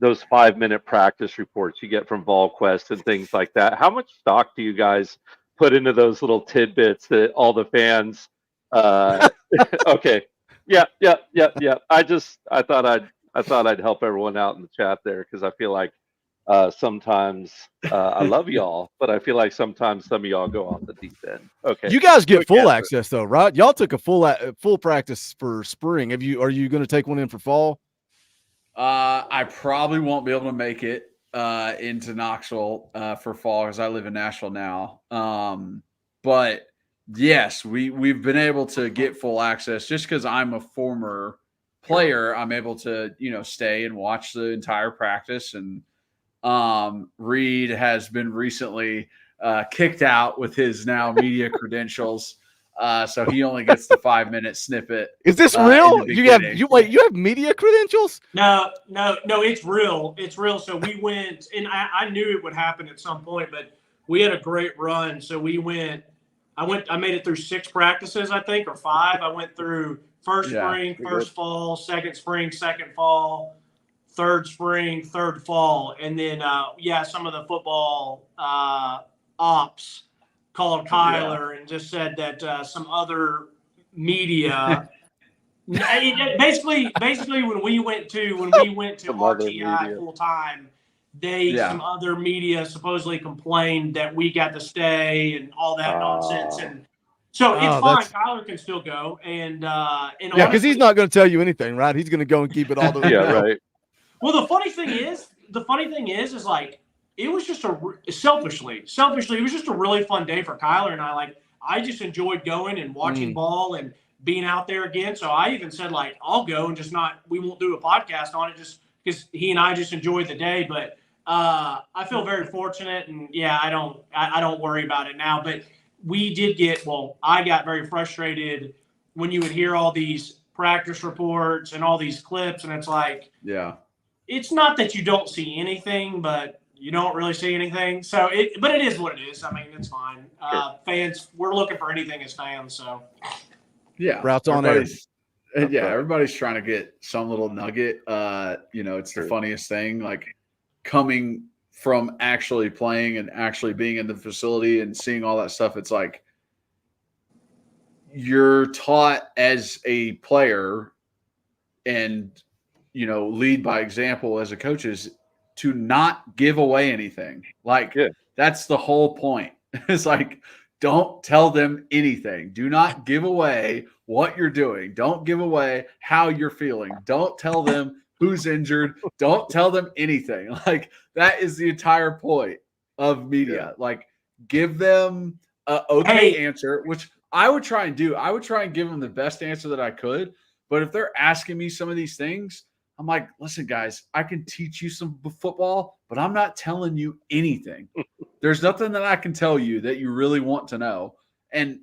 5-minute practice reports you get from VolQuest and things like that. How much stock do you guys put into those little tidbits that all the fans? Okay. Yeah. I thought I thought I'd help everyone out in the chat there because I feel like sometimes I love y'all, but I feel like sometimes some of y'all go off the deep end. Okay, You guys get quick full answer. access though, right? Y'all took a full practice for spring. Are you going to take one in for fall? I probably won't be able to make it into Knoxville for fall because I live in Nashville now. But yes, we've been able to get full access just because I'm a former player. I'm able to stay and watch the entire practice. And Reed has been recently kicked out with his now media credentials. So he only gets the 5-minute snippet. Is this real? You have media credentials? No, it's real. It's real. So we went, and I knew it would happen at some point, but we had a great run. So I made it through 6 practices, I think, or 5. I went through first spring, first fall, second spring, second fall, third spring, third fall. And then, some of the football ops called Kyler and just said that some other media basically when we went to RTI full time, some other media supposedly complained that we got to stay and all that nonsense. And so it's fine. Kyler can still go. And because he's not going to tell you anything, right? He's going to go and keep it all the way. Right. Well, the funny thing is like, it was just selfishly, it was just a really fun day for Kyler and I. Like, I just enjoyed going and watching ball and being out there again. So I even said, like, I'll go and we won't do a podcast on it just because he and I just enjoyed the day. But I feel very fortunate, and I don't worry about it now. But I got very frustrated when you would hear all these practice reports and all these clips, and it's like, it's not that you don't see anything, but you don't really see anything. So but it is what it is. I mean, it's fine. Fans, we're looking for anything as fans. So routes on air. Everybody's trying to get some little nugget. It's the funniest thing, like coming from actually playing and actually being in the facility and seeing all that stuff. It's like you're taught as a player and lead by example as a coach is to not give away anything. Like that's the whole point. It's like, don't tell them anything. Do not give away what you're doing. Don't give away how you're feeling. Don't tell them who's injured. Don't tell them anything. Like, that is the entire point of media. Like, give them an answer, which I would try and do. I would try and give them the best answer that I could. But if they're asking me some of these things, I'm like, listen, guys, I can teach you some football, but I'm not telling you anything. There's nothing that I can tell you that you really want to know. And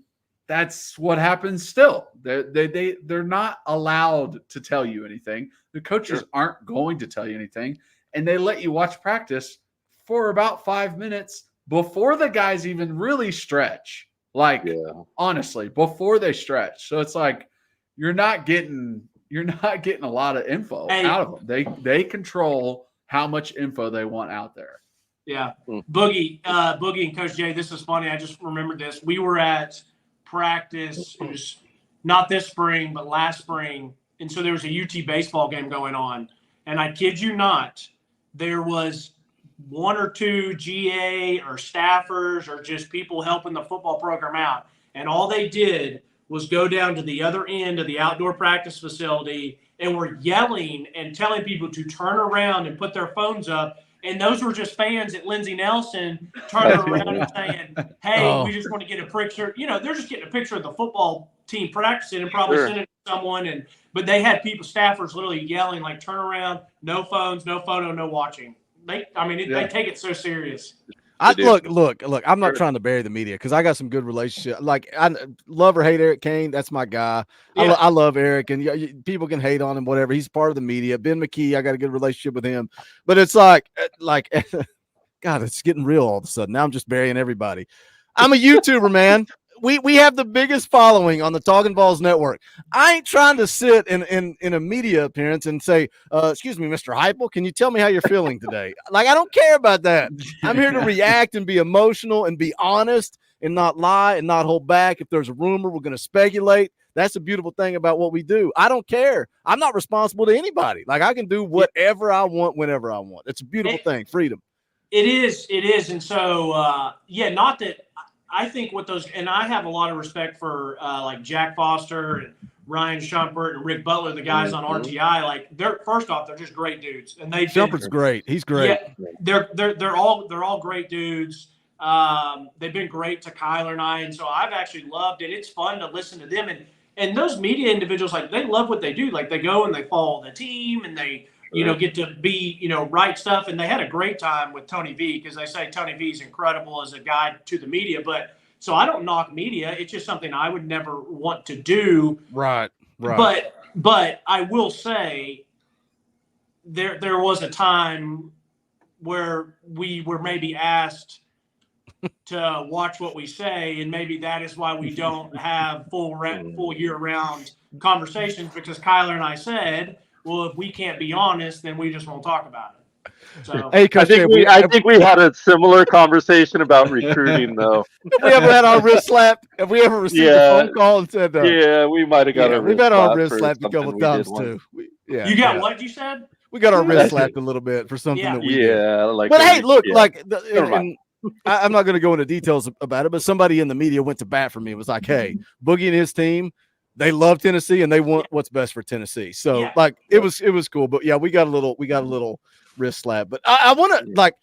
that's what happens still. They're not allowed to tell you anything. The coaches aren't going to tell you anything. And they let you watch practice for about 5 minutes before the guys even really stretch. Like, honestly, before they stretch. So it's like, you're not getting a lot of info out of them. They control how much info they want out there. Yeah. Boogie and Coach Jay, this is funny. I just remembered this. We were at practice. It was not this spring, but last spring. And so there was a UT baseball game going on. And I kid you not, there was 1 or 2 GA or staffers or just people helping the football program out. And all they did was go down to the other end of the outdoor practice facility and were yelling and telling people to turn around and put their phones up. And those were just fans at Lindsey Nelson turning around and saying, hey, we just want to get a picture. They're just getting a picture of the football team practicing and probably send it to someone. But they had staffers literally yelling, like, turn around, no phones, no photo, no watching. They take it so serious. Look, I'm not trying to bury the media because I got some good relationship. Like, I love or hate Eric Kane. That's my guy. Yeah. I love Eric, and people can hate on him, whatever. He's part of the media. Ben McKee, I got a good relationship with him. But it's like, God, it's getting real all of a sudden. Now I'm just burying everybody. I'm a YouTuber, man. We have the biggest following on the Talkin VAWLS network. I ain't trying to sit in a media appearance and say, excuse me, Mr. Heupel, can you tell me how you're feeling today? Like, I don't care about that. I'm here to react and be emotional and be honest and not lie and not hold back. If there's a rumor, we're going to speculate. That's the beautiful thing about what we do. I don't care. I'm not responsible to anybody. Like, I can do whatever I want whenever I want. It's a beautiful thing, freedom. It is. And so, not that I think what those, and I have a lot of respect for like Jack Foster and Ryan Shumpert and Rick Butler, the guys on RTI. Like, first off, they're just great dudes, and Shumpert's great. He's great. Yeah, they're all great dudes. They've been great to Kyler and I, and so I've actually loved it. It's fun to listen to them, and those media individuals, like, they love what they do. Like, they go and they follow the team, and they get to be write stuff. And they had a great time with Tony V, because they say Tony V is incredible as a guide to the media. But so I don't knock media. It's just something I would never want to do. Right. But I will say there was a time where we were maybe asked to watch what we say, and maybe that is why we don't have full year-round conversations, because Kyler and I said, well, if we can't be honest, then we just won't talk about it. So hey, I think we had a similar conversation about recruiting, though. Have we ever had our wrist slapped? Have we ever received a phone call and said, yeah, we might have got a wrist we've had our wrist slap slapped a couple times too. You got what you said? We got our wrist slapped a little bit for something that we did. like. But hey, look, I'm not going to go into details about it, but somebody in the media went to bat for me. It was like, hey, Boogie and his team, they love Tennessee and they want what's best for Tennessee. So it was cool. But yeah, we got a little wrist slap. But I want to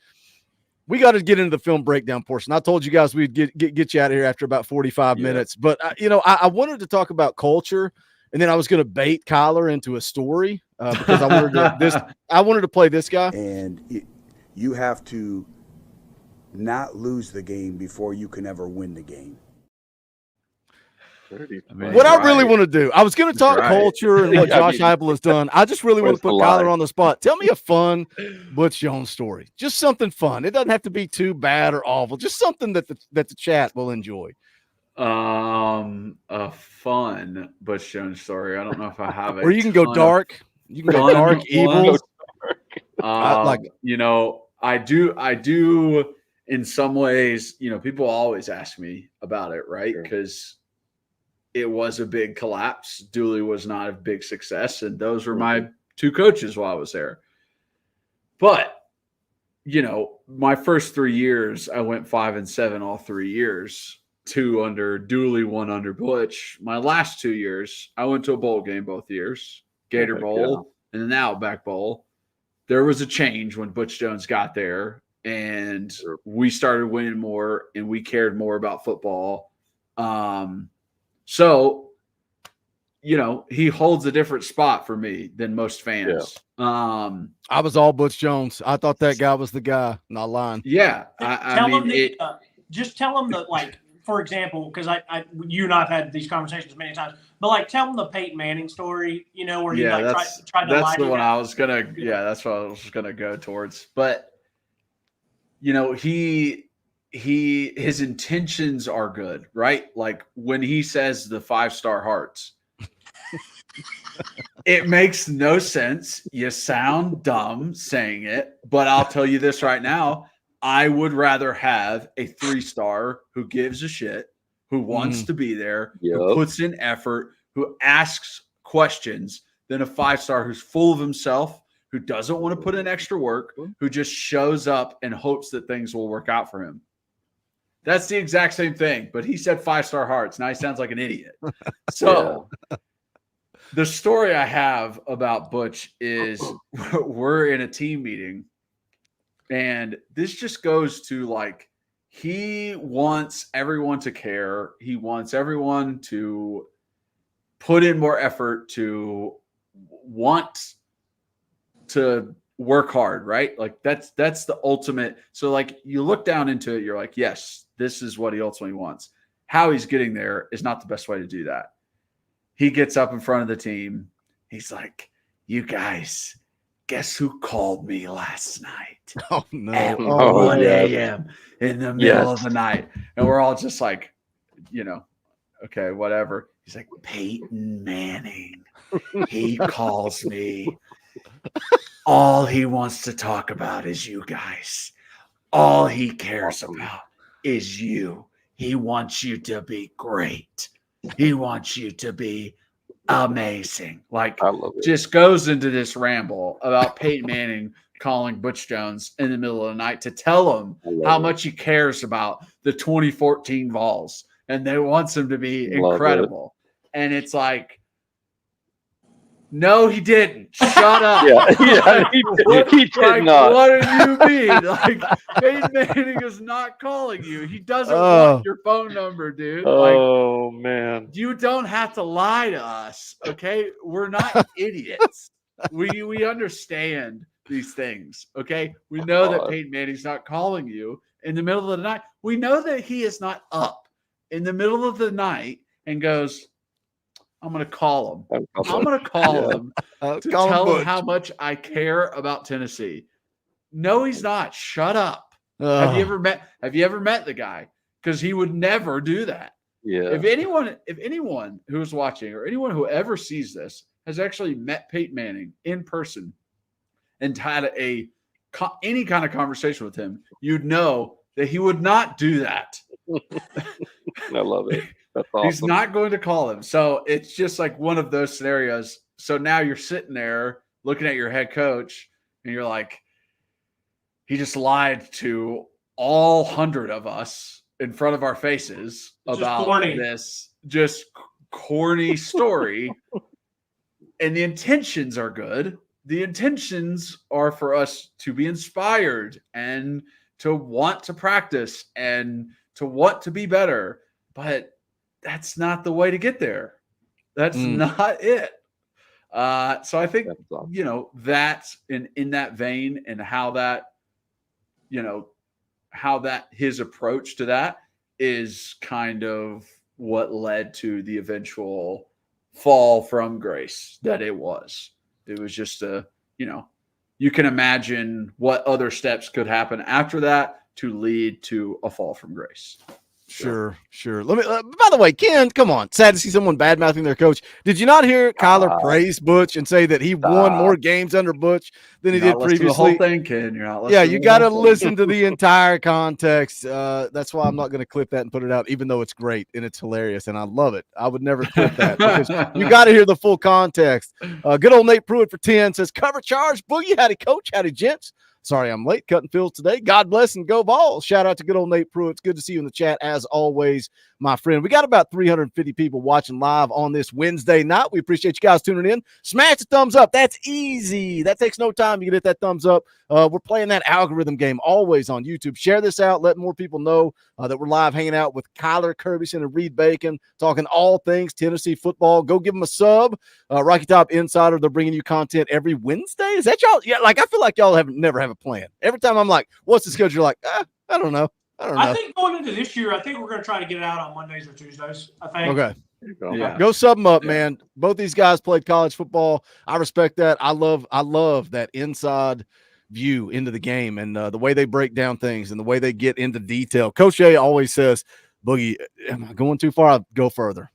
we got to get into the film breakdown portion. I told you guys we'd get you out of here after about 45 minutes. But I wanted to talk about culture, and then I was going to bait Kyler into a story because I wanted to play this guy. And you have to not lose the game before you can ever win the game. What I really want to do, I was going to talk culture and what Josh Heupel has done. I just really want to put Kyler on the spot. Tell me a fun Butch Jones story. Just something fun. It doesn't have to be too bad or awful. Just something that the chat will enjoy. A fun Butch Jones story. I don't know if I have it. Or you can go dark. You can go dark, evil. I do. In some ways, people always ask me about it, right? Because it was a big collapse. Dooley was not a big success, and those were my two coaches while I was there. But, my first 3 years, I went 5-7 all 3 years. 2 under Dooley, 1 under Butch. My last 2 years, I went to a bowl game both years, Gator Bowl and then the Outback Bowl. There was a change when Butch Jones got there. And we started winning more, and we cared more about football. So, he holds a different spot for me than most fans. I was all Butch Jones. I thought that guy was the guy, not lying. Yeah. Just tell him that, like, for example, because you and I have had these conversations many times, but tell him the Peyton Manning story, where he tried to lie. That's the one I was gonna. Yeah, that's what I was gonna go towards. But his intentions are good, right? Like when he says the 5-star hearts, it makes no sense. You sound dumb saying it, but I'll tell you this right now. I would rather have a 3-star who gives a shit, who wants to be there, who puts in effort, who asks questions, than a 5-star who's full of himself, who doesn't want to put in extra work, who just shows up and hopes that things will work out for him. That's the exact same thing, but he said 5-star hearts. Now he sounds like an idiot. So the story I have about Butch is we're in a team meeting, and this just goes to he wants everyone to care. He wants everyone to put in more effort, to want to work hard, right? That's the ultimate. So you look down into it, you're like, yes, this is what he ultimately wants. How he's getting there is not the best way to do that. He gets up in front of the team. He's like, you guys, guess who called me last night? Oh no. At 1 a.m. in the middle of the night. And we're all just like, okay, whatever. He's like, Peyton Manning. He calls me. All he wants to talk about is you guys. All he cares about is you. He wants you to be great. He wants you to be amazing. Like, I love it. just goes into this ramble about Peyton Manning calling Butch Jones in the middle of the night to tell him how much he cares about the 2014 Vols and they wants him to be incredible. And it's like, no, he didn't. Shut up. He did not. What do you mean? Like, Peyton Manning is not calling you. He doesn't want your phone number, dude. Oh, man. You don't have to lie to us, okay? We're not idiots. We understand these things, okay? We know that Peyton Manning's not calling you in the middle of the night. We know that he is not up in the middle of the night and goes, I'm going to call him. I'm going to call him to tell him how much I care about Tennessee. No, he's not. Shut up. Have you ever met the guy? Because he would never do that. Yeah. If anyone who's watching or anyone who ever sees this has actually met Peyton Manning in person and had any kind of conversation with him, you'd know that he would not do that. I love it. That's awesome. He's not going to call him. So it's just like one of those scenarios. So now you're sitting there looking at your head coach and you're like, he just lied to all 100 of us in front of our faces about this just corny story. And the intentions are good. The intentions are for us to be inspired and to want to practice and to want to be better. But that's not the way to get there. That's not it. So I think, that's in that vein and how that his approach to that is kind of what led to the eventual fall from grace that it was. It was just you can imagine what other steps could happen after that to lead to a fall from grace. Sure. Let me. By the way, Ken, come on. Sad to see someone bad mouthing their coach. Did you not hear Kyler praise Butch and say that he won more games under Butch than he did previously? The whole thing, Ken. You're not listening. Yeah, you got to listen to the entire context. That's why I'm not going to clip that and put it out, even though it's great and it's hilarious and I love it. I would never clip that because you got to hear the full context. Good old Nate Pruitt for 10 says, "Cover charge, Boogie. Howdy, coach. Howdy, gents. Sorry I'm late, cutting fields today. God bless and go Vols." Shout out to good old Nate Pruitt. It's good to see you in the chat as always, my friend. We got about 350 people watching live on this Wednesday night. We appreciate you guys tuning in. Smash the thumbs up. That's easy. That takes no time. You can hit that thumbs up. We're playing that algorithm game always on YouTube. Share this out. Let more people know that we're live hanging out with Kyler Kirbyson and Reed Bacon, talking all things Tennessee football. Go give them a sub. Rocky Top Insider, they're bringing you content every Wednesday. Is that y'all? Yeah, like I feel like y'all never have a plan. Every time I'm like, what's the schedule? You're like, I don't know. I think going into this year, I think we're going to try to get it out on Mondays or Tuesdays. I think. Okay. Yeah. Go sub them up, man. Both these guys played college football. I respect that. I love that inside view into the game and the way they break down things and the way they get into detail. Coach A always says, Boogie, am I going too far? I'll go further.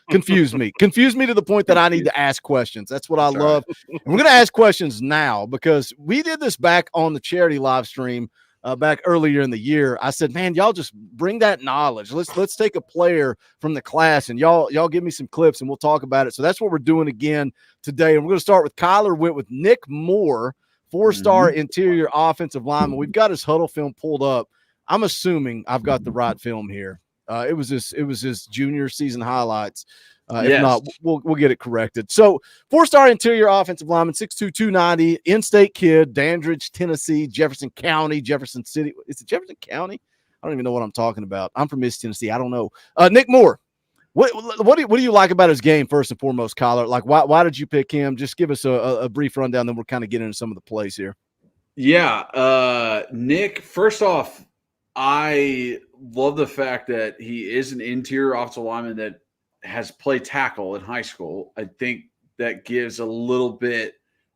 Confuse me to the point that I need to ask questions. That's what I love. And we're going to ask questions now because we did this back on the charity live stream back earlier in the year. I said, man, y'all just bring that knowledge. Let's take a player from the class and y'all give me some clips and we'll talk about it. So that's what we're doing again today. And we're going to start with Kyler went with Nick Moore, 4-star interior offensive lineman. We've got his huddle film pulled up. I'm assuming I've got the right film here. It was his junior season highlights. If not, we'll get it corrected. So 4-star interior offensive lineman, 6'2", 290, in-state kid, Dandridge, Tennessee, Jefferson County, Jefferson City. Is it Jefferson County? I don't even know what I'm talking about. I'm from Miss Tennessee. I don't know. Nick Moore, what do you like about his game first and foremost, Kyler? Like, why did you pick him? Just give us a brief rundown, then we'll kind of get into some of the plays here. Yeah, Nick, first off, I love the fact that he is an interior offensive lineman that has played tackle in high school. I think that gives a little bit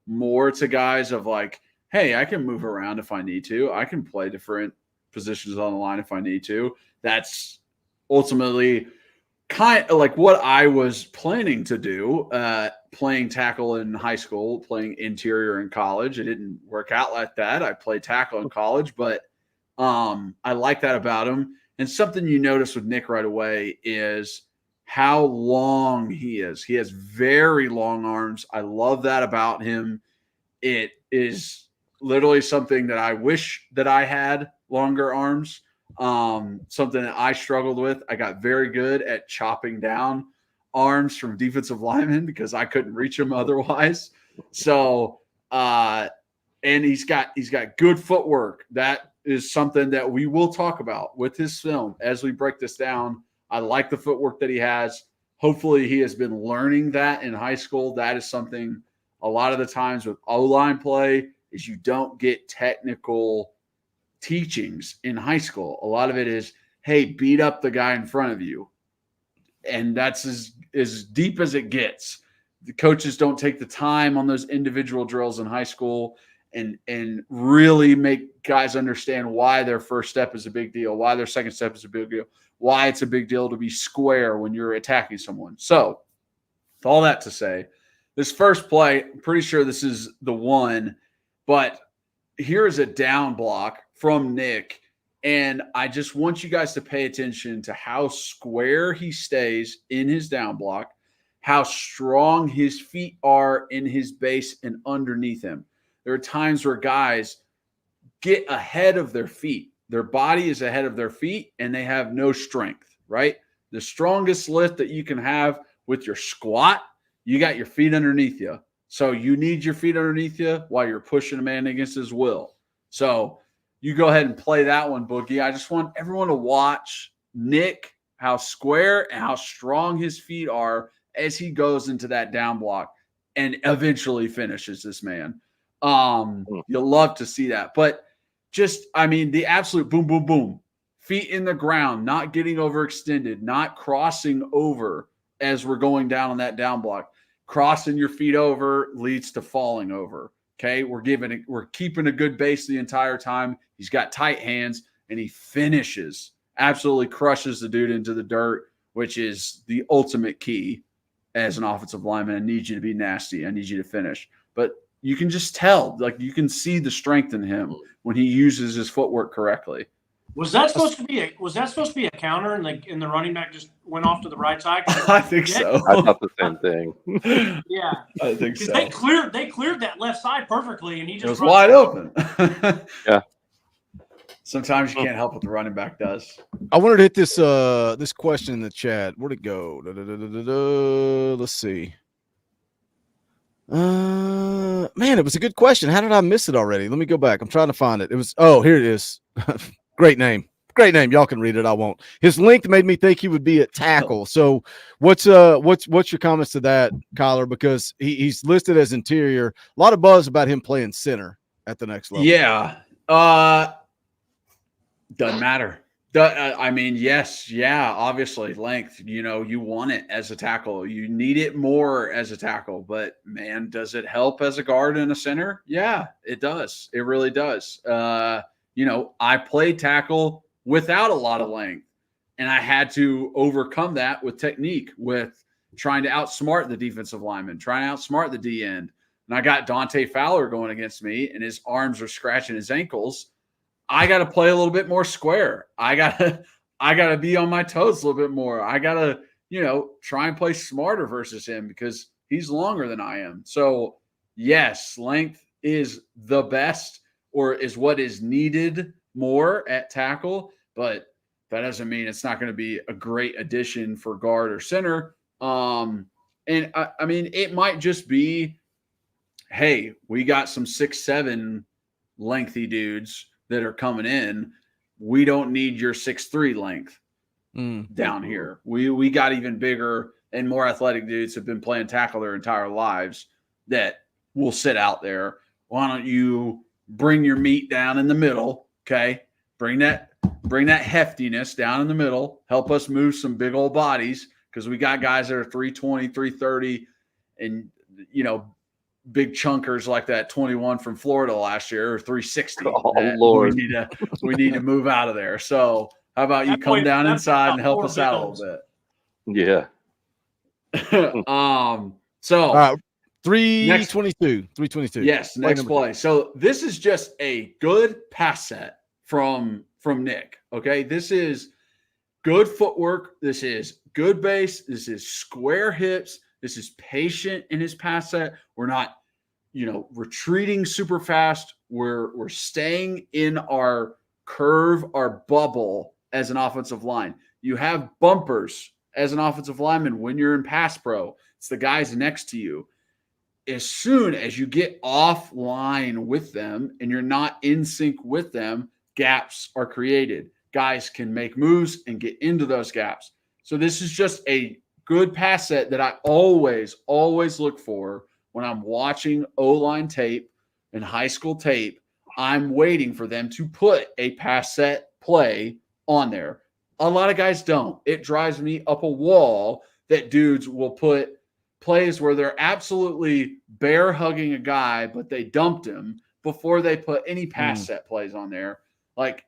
more to guys of like, hey, I can move around if I need to. I can play different positions on the line if I need to. That's ultimately kind of like what I was planning to do, playing tackle in high school, playing interior in college. It didn't work out like that. I played tackle in college, but I like that about him. And something you notice with Nick right away is how long he is. He has very long arms. I love that about him. It is literally something that I wish that I had longer arms. Something that I struggled with. I got very good at chopping down arms from defensive linemen because I couldn't reach them otherwise. So, and he's got good footwork. That is something that we will talk about with his film as we break this down. I like the footwork that he has. Hopefully he has been learning that in high school. That is something a lot of the times with O-line play is you don't get technical teachings in high school. A lot of it is, hey, beat up the guy in front of you. And that's as deep as it gets. The coaches don't take the time on those individual drills in high school and really make guys understand why their first step is a big deal, why their second step is a big deal, why it's a big deal to be square when you're attacking someone. So, with all that to say, this first play, I'm pretty sure this is the one, but here's a down block from Nick, and I just want you guys to pay attention to how square he stays in his down block, how strong his feet are in his base and underneath him. There are times where guys get ahead of their feet. Their body is ahead of their feet, and they have no strength, right? The strongest lift that you can have with your squat, you got your feet underneath you. So you need your feet underneath you while you're pushing a man against his will. So you go ahead and play that one, Boogie. I just want everyone to watch Nick, how square and how strong his feet are as he goes into that down block and eventually finishes this man. You'll love to see that. But just, I mean, the absolute boom, boom, boom. Feet in the ground, not getting overextended, not crossing over as we're going down on that down block. Crossing your feet over leads to falling over. Okay, we're keeping a good base the entire time. He's got tight hands, and he finishes, absolutely crushes the dude into the dirt, which is the ultimate key as an offensive lineman. I need you to be nasty. I need you to finish. But you can just tell, like you can see the strength in him when he uses his footwork correctly. Was that supposed to be a counter and the running back just went off to the right side? I think so. I thought the same thing. Yeah, I think so. They cleared that left side perfectly, and he just it was wide open. Yeah. Sometimes you can't help what the running back does. I wanted to hit this this question in the chat. Where'd it go? Let's see. Man, it was a good question. How did I miss it already? Let me go back. I'm trying to find it. It was here it is. Great name. Y'all can read it. I won't. His length made me think he would be at tackle. So what's your comments to that, Kyler? Because he's listed as interior. A lot of buzz about him playing center at the next level. Yeah. Doesn't matter. I mean, yes, yeah, obviously length, you want it as a tackle. You need it more as a tackle, but man, does it help as a guard and a center? Yeah, it does. It really does. I played tackle without a lot of length, and I had to overcome that with technique, with trying to outsmart the defensive lineman, trying to outsmart the D end. And I got Dante Fowler going against me, and his arms are scratching his ankles. I got to play a little bit more square. I got to be on my toes a little bit more. I got to, try and play smarter versus him because he's longer than I am. So, yes, length is the best or is what is needed more at tackle, but that doesn't mean it's not going to be a great addition for guard or center. And I mean, it might just be, hey, we got some 6'7" lengthy dudes that are coming in. We don't need your 6'3" length down here. We got even bigger and more athletic dudes have been playing tackle their entire lives that will sit out there. Why don't you bring your meat down in the middle? Okay. Bring that heftiness down in the middle. Help us move some big old bodies because we got guys that are 320, 330 and, big chunkers like that 21 from Florida last year or 360. Oh, Lord. We need to move out of there. So how about you come down inside and help us out a little bit? Yeah. So 322. Yes, next play. So this is just a good pass set from Nick. Okay. This is good footwork. This is good base. This is square hips. This is patient in his pass set. We're not, retreating super fast. We're staying in our curve, our bubble as an offensive line. You have bumpers as an offensive lineman when you're in pass pro. It's the guys next to you. As soon as you get offline with them and you're not in sync with them, gaps are created. Guys can make moves and get into those gaps. So this is just a good pass set that I always look for when I'm watching O-line tape and high school tape. I'm waiting for them to put a pass set play on there. A lot of guys don't. It drives me up a wall that dudes will put plays where they're absolutely bear hugging a guy, but they dumped him before they put any pass set plays on there. Like,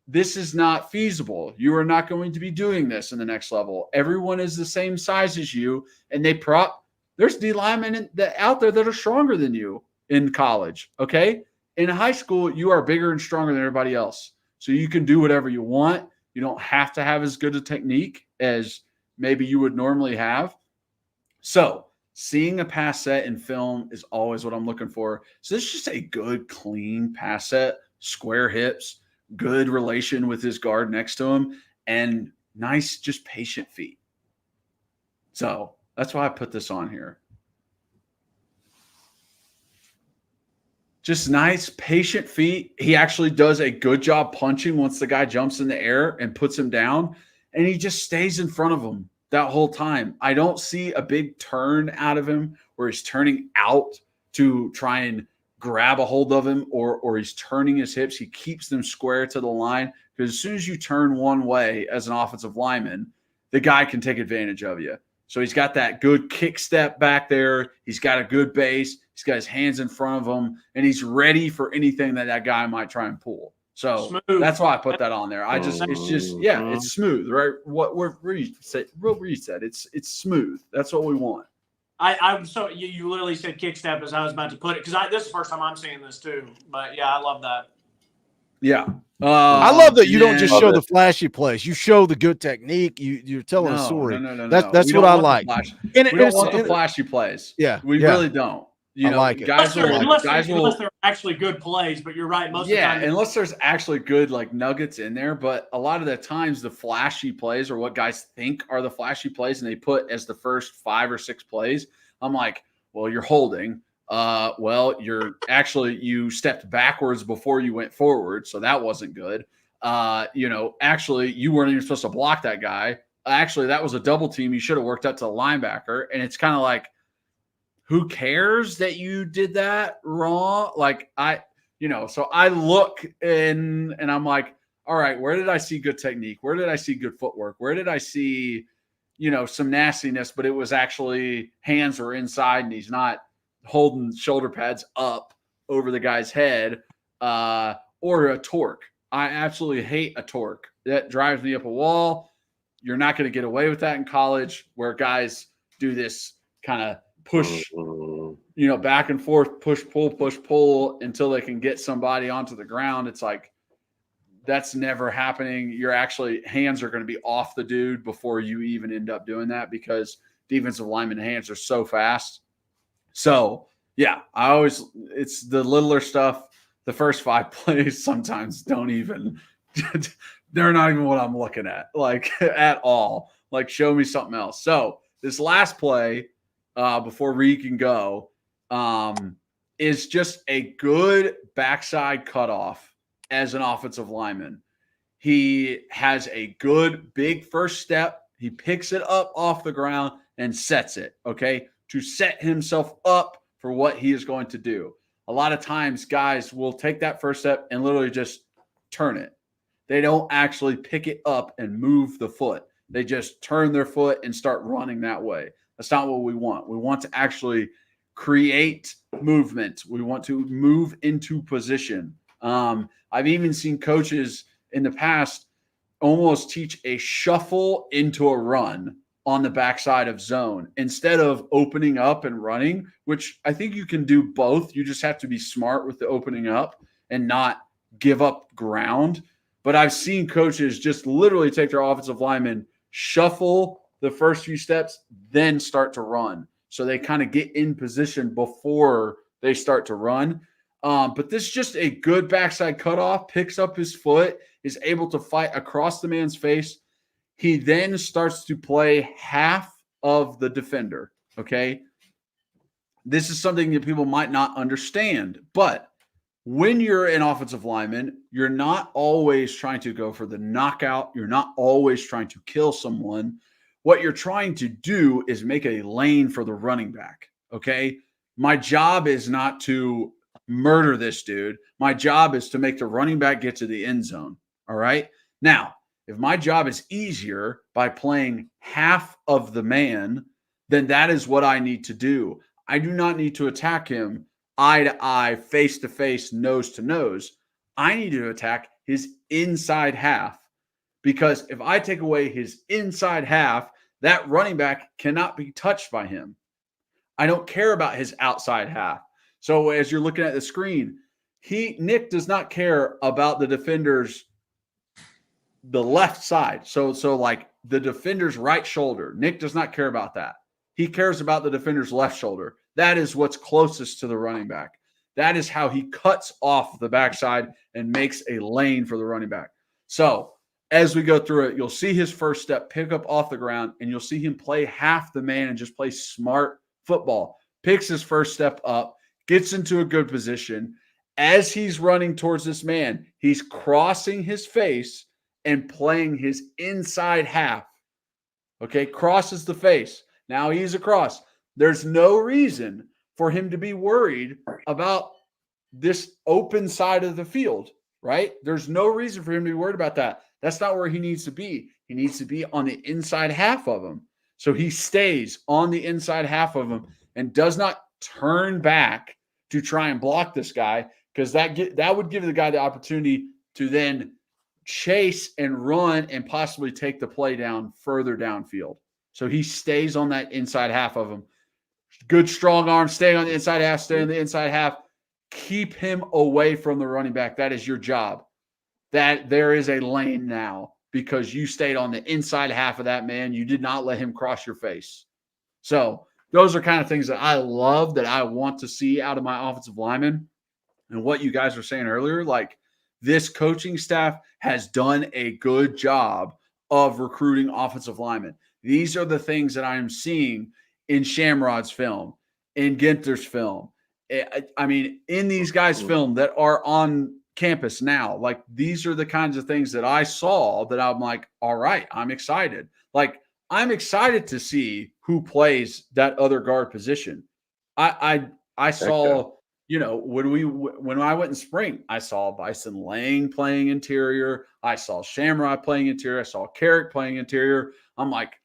this is not feasible. You are not going to be doing this in the next level. Everyone is the same size as you, and there's D linemen out there that are stronger than you in college, okay? In high school, you are bigger and stronger than everybody else. So you can do whatever you want. You don't have to have as good a technique as maybe you would normally have. So seeing a pass set in film is always what I'm looking for. So this is just a good, clean pass set, square hips, good relation with his guard next to him, and nice, just patient feet. So that's why I put this on here. Just nice, patient feet. He actually does a good job punching once the guy jumps in the air and puts him down, and he just stays in front of him that whole time. I don't see a big turn out of him where he's turning out to try and grab a hold of him or he's turning his hips. He keeps them square to the line, because as soon as you turn one way as an offensive lineman, the guy can take advantage of you. So he's got that good kick step back there. He's got a good base. He's got his hands in front of him, and he's ready for anything that guy might try and pull. So Smooth. That's why I put that on there. It's smooth, right? What you said, it's smooth. That's what we want. So you literally said kick step as I was about to put it, because this is the first time I'm seeing this too. But yeah, I love that. Yeah. I love that you don't just show the flashy plays. You show the good technique. You're telling a story. No. That's what I like. We don't want the flashy plays. Yeah. We really don't. I like it. Unless they're actually good plays, but you're right. Most of the time, unless there's actually good like nuggets in there. But a lot of the times the flashy plays are what guys think are the flashy plays, and they put as the first 5 or 6 plays. I'm like, well, you're holding. You stepped backwards before you went forward, so that wasn't good. Actually, you weren't even supposed to block that guy. Actually, that was a double team. You should have worked up to the linebacker. And it's kind of like, who cares that you did that wrong? Like so I look and I'm like, all right, where did I see good technique? Where did I see good footwork? Where did I see, some nastiness, but it was actually hands were inside and he's not holding shoulder pads up over the guy's head, or a torque. I absolutely hate a torque. That drives me up a wall. You're not going to get away with that in college, where guys do this kind of push, back and forth, push, pull until they can get somebody onto the ground. It's like, that's never happening. Your hands are going to be off the dude before you even end up doing that, because defensive lineman hands are so fast. So yeah, it's the littler stuff. The first 5 plays sometimes don't even, they're not even what I'm looking at, like at all. Like, show me something else. So this last play, before Reed can go, is just a good backside cutoff as an offensive lineman. He has a good big first step. He picks it up off the ground and sets it, okay, to set himself up for what he is going to do. A lot of times guys will take that first step and literally just turn it. They don't actually pick it up and move the foot. They just turn their foot and start running that way. That's not what we want. We want to actually create movement. We want to move into position. I've even seen coaches in the past almost teach a shuffle into a run on the backside of zone instead of opening up and running, which I think you can do both. You just have to be smart with the opening up and not give up ground. But I've seen coaches just literally take their offensive linemen, shuffle the first few steps, then start to run. So they kind of get in position before they start to run. But this is just a good backside cutoff, picks up his foot, is able to fight across the man's face. He then starts to play half of the defender, okay? This is something that people might not understand, but when you're an offensive lineman, you're not always trying to go for the knockout. You're not always trying to kill someone. What you're trying to do is make a lane for the running back, okay? My job is not to murder this dude. My job is to make the running back get to the end zone, all right? Now, if my job is easier by playing half of the man, then that is what I need to do. I do not need to attack him eye to eye, face to face, nose to nose. I need to attack his inside half, because if I take away his inside half, that running back cannot be touched by him. I don't care about his outside half. So as you're looking at the screen, Nick does not care about the defender's the left side. So like the defender's right shoulder. Nick does not care about that. He cares about the defender's left shoulder. That is what's closest to the running back. That is how he cuts off the backside and makes a lane for the running back. So as we go through it, you'll see his first step pick up off the ground, and you'll see him play half the man and just play smart football. Picks his first step up, gets into a good position. As he's running towards this man, he's crossing his face and playing his inside half. Okay, crosses the face. Now he's across. There's no reason for him to be worried about this open side of the field, right? There's no reason for him to be worried about that. That's not where he needs to be. He needs to be on the inside half of him. So he stays on the inside half of him and does not turn back to try and block this guy, because that would give the guy the opportunity to then chase and run and possibly take the play down further downfield. So he stays on that inside half of him. Good strong arm, stay on the inside half, stay on the inside half. Keep him away from the running back. That is your job. That there is a lane now because you stayed on the inside half of that man. You did not let him cross your face. So those are kind of things that I love, that I want to see out of my offensive linemen. And what you guys were saying earlier, like, this coaching staff has done a good job of recruiting offensive linemen. These are the things that I am seeing in Shamrod's film, in Ginter's film. I mean, in these guys' film that are on campus now. Like, these are the kinds of things that I saw that I'm like, all right, I'm excited. Like, I'm excited to see who plays that other guard position. I saw, you know, when I went in spring, I saw Bison Lang playing interior. I saw Shamrod playing interior. I saw Carrick playing interior. I'm like,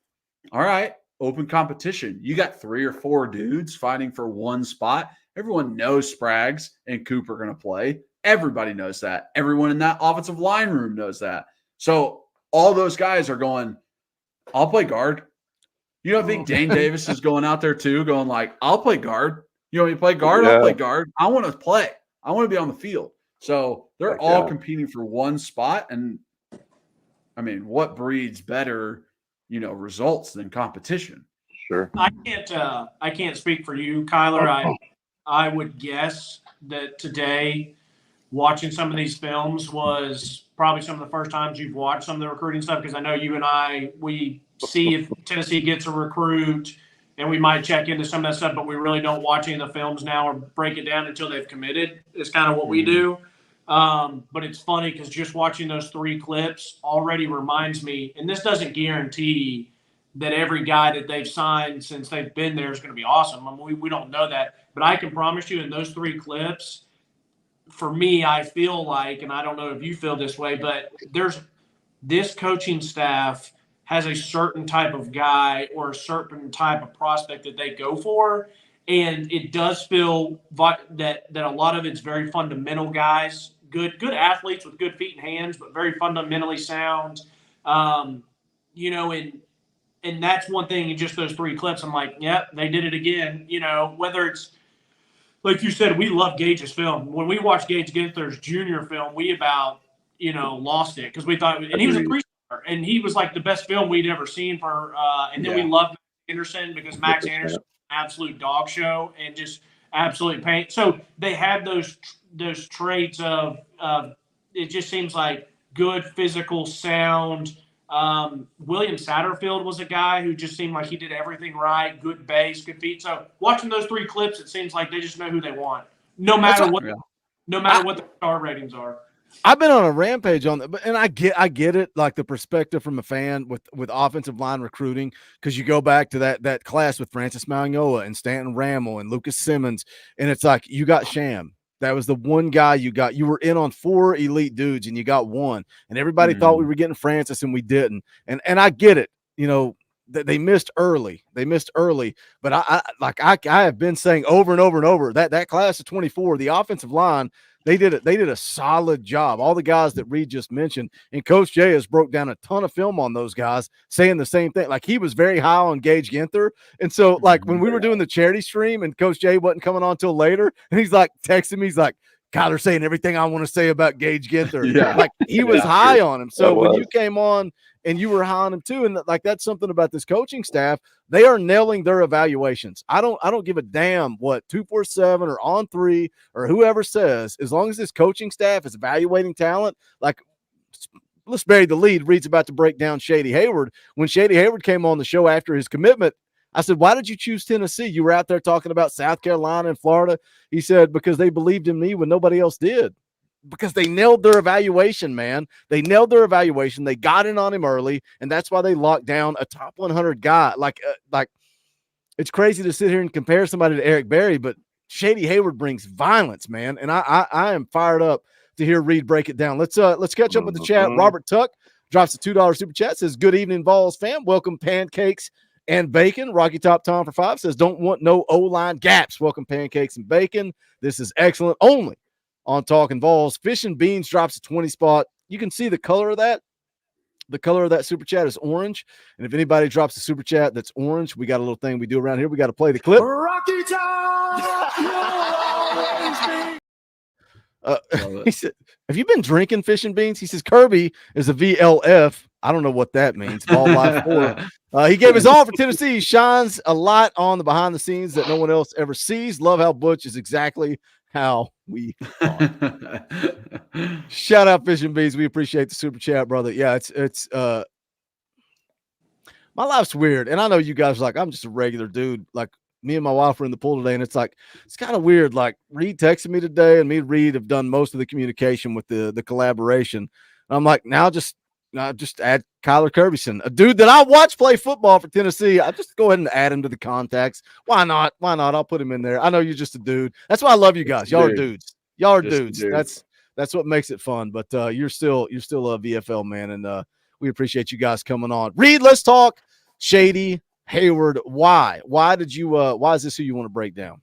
all right, open competition. You got 3 or 4 dudes fighting for one spot. Everyone knows Spraggs and Cooper are going to play. Everybody knows that. Everyone in that offensive line room knows that. So all those guys are going, I'll play guard. You don't think Dane Davis is going out there too, going like, I'll play guard. You want me to play guard? I'll play guard. I want to play. I want to be on the field. So they're all competing for one spot. And I mean, what breeds better, you know, results than competition? Sure. I can't speak for you, Kyler. I would guess that today, watching some of these films was probably some of the first times you've watched some of the recruiting stuff, because I know you and we see if Tennessee gets a recruit and we might check into some of that stuff, but we really don't watch any of the films now or break it down until they've committed. It's kind of what we do. But it's funny because just watching those 3 clips already reminds me, and this doesn't guarantee that every guy that they've signed since they've been there is going to be awesome. I mean, we don't know that. But I can promise you in those 3 clips, for me, I feel like, and I don't know if you feel this way, but this coaching staff has a certain type of guy or a certain type of prospect that they go for. And it does feel that a lot of it's very fundamental guys, good athletes with good feet and hands, but very fundamentally sound. You know, and that's one thing in just those 3 clips. I'm like, yep, they did it again. You know, whether it's, like you said, we love Gage's film. When we watch Gage Ginther's junior film, lost it because we thought, and he was a three-star, and he was like the best film we'd ever seen for. And then we loved Max Anderson because Max Anderson, absolute dog show and just absolute pain. So they had those traits of it just seems like good physical sound. William Satterfield was a guy who just seemed like he did everything right, good base, good feet. So watching those 3 clips, it seems like they just know who they want, no matter what the star ratings are. I've been on a rampage on that, and I get it, like the perspective from a fan with offensive line recruiting, because you go back to that class with Francis Mauigoa and Stanton Ramel and Lucas Simmons, and it's like you got Sham. That was the one guy you got. You were in on 4 elite dudes, and you got one. And everybody thought we were getting Francis, and we didn't. And I get it. They missed early. But I have been saying over and over and over that class of 24, the offensive line, they did a solid job. All the guys that Reed just mentioned, and Coach Jay has broke down a ton of film on those guys, saying the same thing. Like, he was very high on Gage Ginther, and so like when we were doing the charity stream and Coach Jay wasn't coming on till later, and he's like texting me, he's like, Kyler's saying everything I want to say about Gage Ginther. Like, he was high on him. So when you came on and you were high on him too, and like that's something about this coaching staff. They are nailing their evaluations. I don't give a damn what 247 or On3 or whoever says, as long as this coaching staff is evaluating talent. Like, let's bury the lead. Reed's about to break down Shady Hayward. When Shady Hayward came on the show after his commitment, I said, why did you choose Tennessee? You were out there talking about South Carolina and Florida. He said, because they believed in me when nobody else did. Because they nailed their evaluation, man. They nailed their evaluation. They got in on him early, and that's why they locked down a top 100 guy. Like it's crazy to sit here and compare somebody to Eric Berry, but Shady Hayward brings violence, man. And I am fired up to hear Reed break it down. Let's catch up with the chat. Robert Tuck drops a $2 super chat, says, good evening, Vols fam. Welcome, Pancakes and Bacon. Rocky Top Tom for 5 says, don't want no O-line gaps. Welcome, Pancakes and Bacon. This is excellent. Only on Talkin Vols. Fish and Beans drops a 20 spot. You can see the color of that. The color of that super chat is orange. And if anybody drops a super chat that's orange, we got a little thing we do around here. We got to play the clip. Rocky Top! He said, have you been drinking Fish and Beans? He says, Kirby is a VLF. I don't know what that means. Ball Life 4. He gave his all for Tennessee. Shines a lot on the behind the scenes that no one else ever sees. Love how Butch is exactly how we thought. Shout out Fish and Beans. We appreciate the super chat, brother. Yeah, it's my life's weird. And I know you guys are like, I'm just a regular dude. Like, me and my wife were in the pool today, and it's like, it's kind of weird. Like, Reed texted me today, and me and Reed have done most of the communication with the collaboration. And I'm like, now just add Kyler Kirbyson, a dude that I watch play football for Tennessee. I just go ahead and add him to the contacts. Why not? I'll put him in there. I know you're just a dude. That's why I love you guys. Y'all are dudes. Y'all are dudes. That's what makes it fun. But you're still a VFL man, and we appreciate you guys coming on. Reed, let's talk Shady Hayward. Why is this who you want to break down?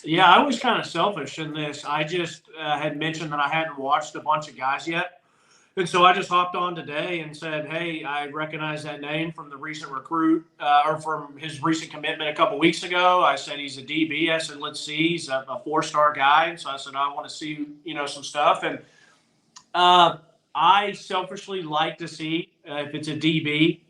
Yeah, I was kind of selfish in this. I just had mentioned that I hadn't watched a bunch of guys yet. And so I just hopped on today and said, hey, I recognize that name from the recent recruit or from his recent commitment a couple weeks ago. I said, he's a DB. I said, let's see. He's a 4-star guy. And so I said, I want to see, some stuff. And I selfishly like to see if it's a DB,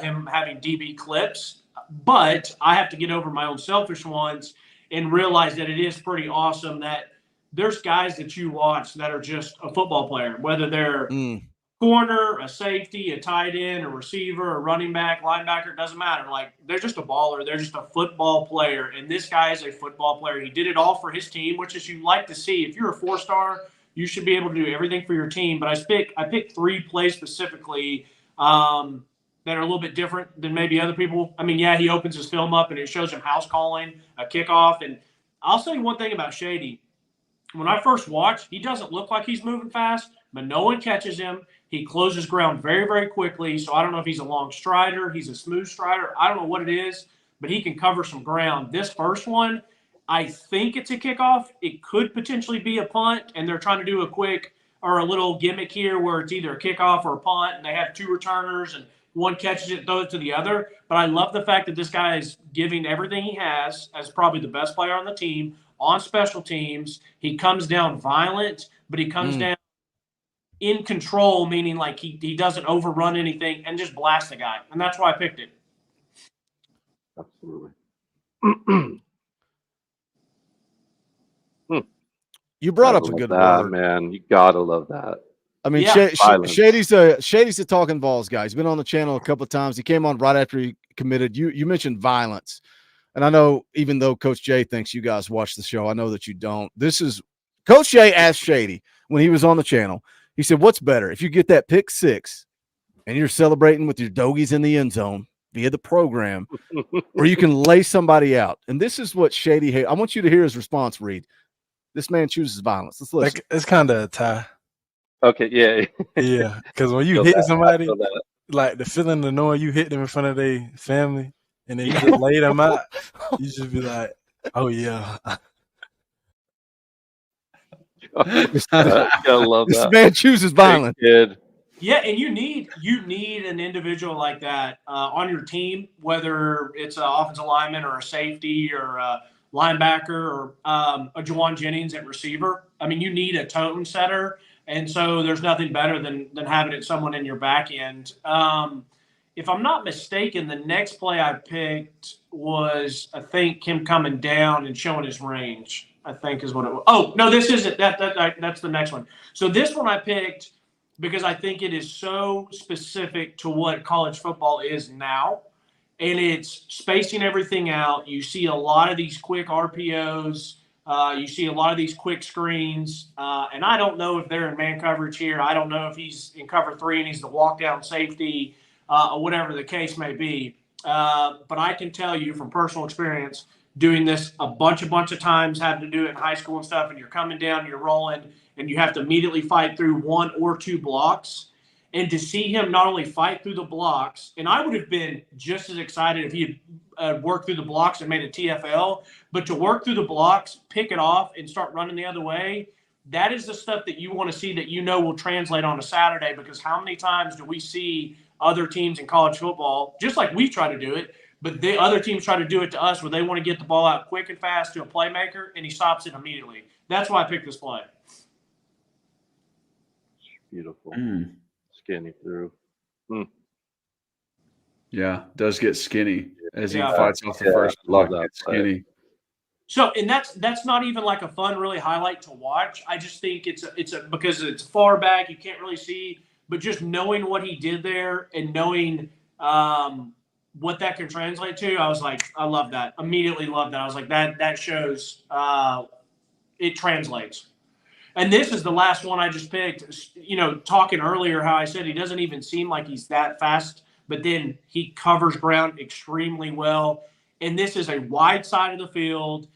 him having DB clips. But I have to get over my own selfish ones and realize that it is pretty awesome that there's guys that you watch that are just a football player, whether they're corner, a safety, a tight end, a receiver, a running back, linebacker, doesn't matter. Like, they're just a baller. They're just a football player. And this guy is a football player. He did it all for his team, which is you like to see. If you're a 4-star, you should be able to do everything for your team. But I picked 3 plays specifically that are a little bit different than maybe other people. I mean, yeah, he opens his film up and it shows him house calling, a kickoff. And I'll say one thing about Shady. When I first watched, he doesn't look like he's moving fast, but no one catches him. He closes ground very, very quickly. So I don't know if he's a long strider, he's a smooth strider. I don't know what it is, but he can cover some ground. This first one, I think it's a kickoff. It could potentially be a punt, and they're trying to do a quick or a little gimmick here where it's either a kickoff or a punt, and they have 2 returners, and one catches it, throws it to the other. But I love the fact that this guy is giving everything he has as probably the best player on the team. On special teams, he comes down violent, but he comes down in control, meaning like he doesn't overrun anything and just blast the guy. And that's why I picked it. Absolutely. You brought up Gotta a love good that, word. man. You gotta love that. I mean, Yeah. Shady's a Talkin VAWLS guy. He's been on the channel a couple of times. He came on right after he committed. You mentioned violence. And I know even though Coach Jay thinks you guys watch the show, I know that you don't. This is Coach Jay asked Shady when he was on the channel. He said, what's better, if you get that pick 6 and you're celebrating with your doggies in the end zone via the program, or you can lay somebody out? And this is what Shady I want you to hear his response, Reed. This man chooses violence. Let's listen. Like, it's kind of a tie. Okay, yeah. Yeah, because when you Feel hit that. I somebody, feel that. like the feeling of knowing you hit them in front of their family, and then you just lay them out, you just be like, oh yeah. I love This that. man chooses violence. Hey, kid. Yeah, and you need an individual like that on your team, whether it's an offensive lineman or a safety or a linebacker or a Juwan Jennings at receiver. I mean, you need a tone setter, and so there's nothing better than having it someone in your back end. If I'm not mistaken, the next play I picked was, I think, him coming down and showing his range, I think is what it was. Oh, no, this isn't. That's the next one. So this one I picked because I think it is so specific to what college football is now. And it's spacing everything out. You see a lot of these quick RPOs. You see a lot of these quick screens. And I don't know if they're in man coverage here. I don't know if he's in cover 3 and he's the walk down safety or whatever the case may be. But I can tell you from personal experience, doing this a bunch of times, having to do it in high school and stuff, and you're coming down, you're rolling, and you have to immediately fight through 1 or 2 blocks. And to see him not only fight through the blocks, and I would have been just as excited if he had worked through the blocks and made a TFL, but to work through the blocks, pick it off, and start running the other way, that is the stuff that you want to see that you know will translate on a Saturday, because how many times do we see other teams in college football, just like we try to do it, but the other teams try to do it to us where they want to get the ball out quick and fast to a playmaker, and he stops it immediately. That's why I picked this play. Beautiful. Skinny through. Yeah, does get skinny as he Yeah. fights off the first love block. that Gets play. skinny. So, and that's not even like a fun really highlight to watch. I just think it's because it's far back, you can't really see, but just knowing what he did there and knowing what that can translate to, I was like, I love that. Immediately loved that. I was like, that shows it translates. And this is the last one I just picked. You know, talking earlier how I said he doesn't even seem like he's that fast, but then he covers ground extremely well. And this is a wide side of the field.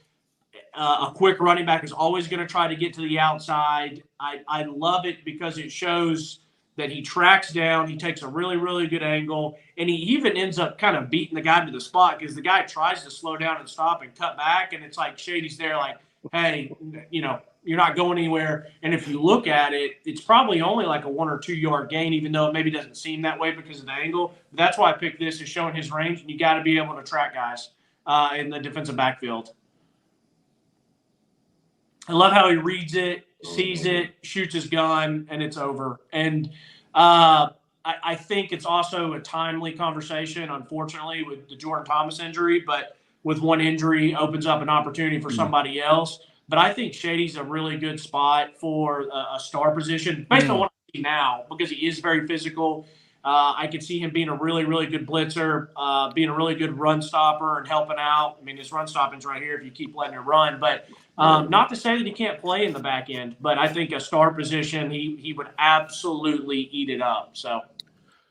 A quick running back is always going to try to get to the outside. I love it because it shows that he tracks down. He takes a really, really good angle. And he even ends up kind of beating the guy to the spot because the guy tries to slow down and stop and cut back. And it's like Shady's there like, hey, you know, you're not going anywhere. And if you look at it, it's probably only like a 1 or 2 yard gain, even though it maybe doesn't seem that way because of the angle. But that's why I picked this, is showing his range. And you got to be able to track guys in the defensive backfield. I love how he reads it, sees it, shoots his gun, and it's over. And I think it's also a timely conversation, unfortunately, with the Jordan Thomas injury. But with one injury, opens up an opportunity for somebody else. But I think Shady's a really good spot for a star position, based on what I see now, because he is very physical. I could see him being a really, really good blitzer, being a really good run stopper and helping out. I mean, his run stopping's right here if you keep letting it run. But not to say that he can't play in the back end, but I think a star position, he would absolutely eat it up. So.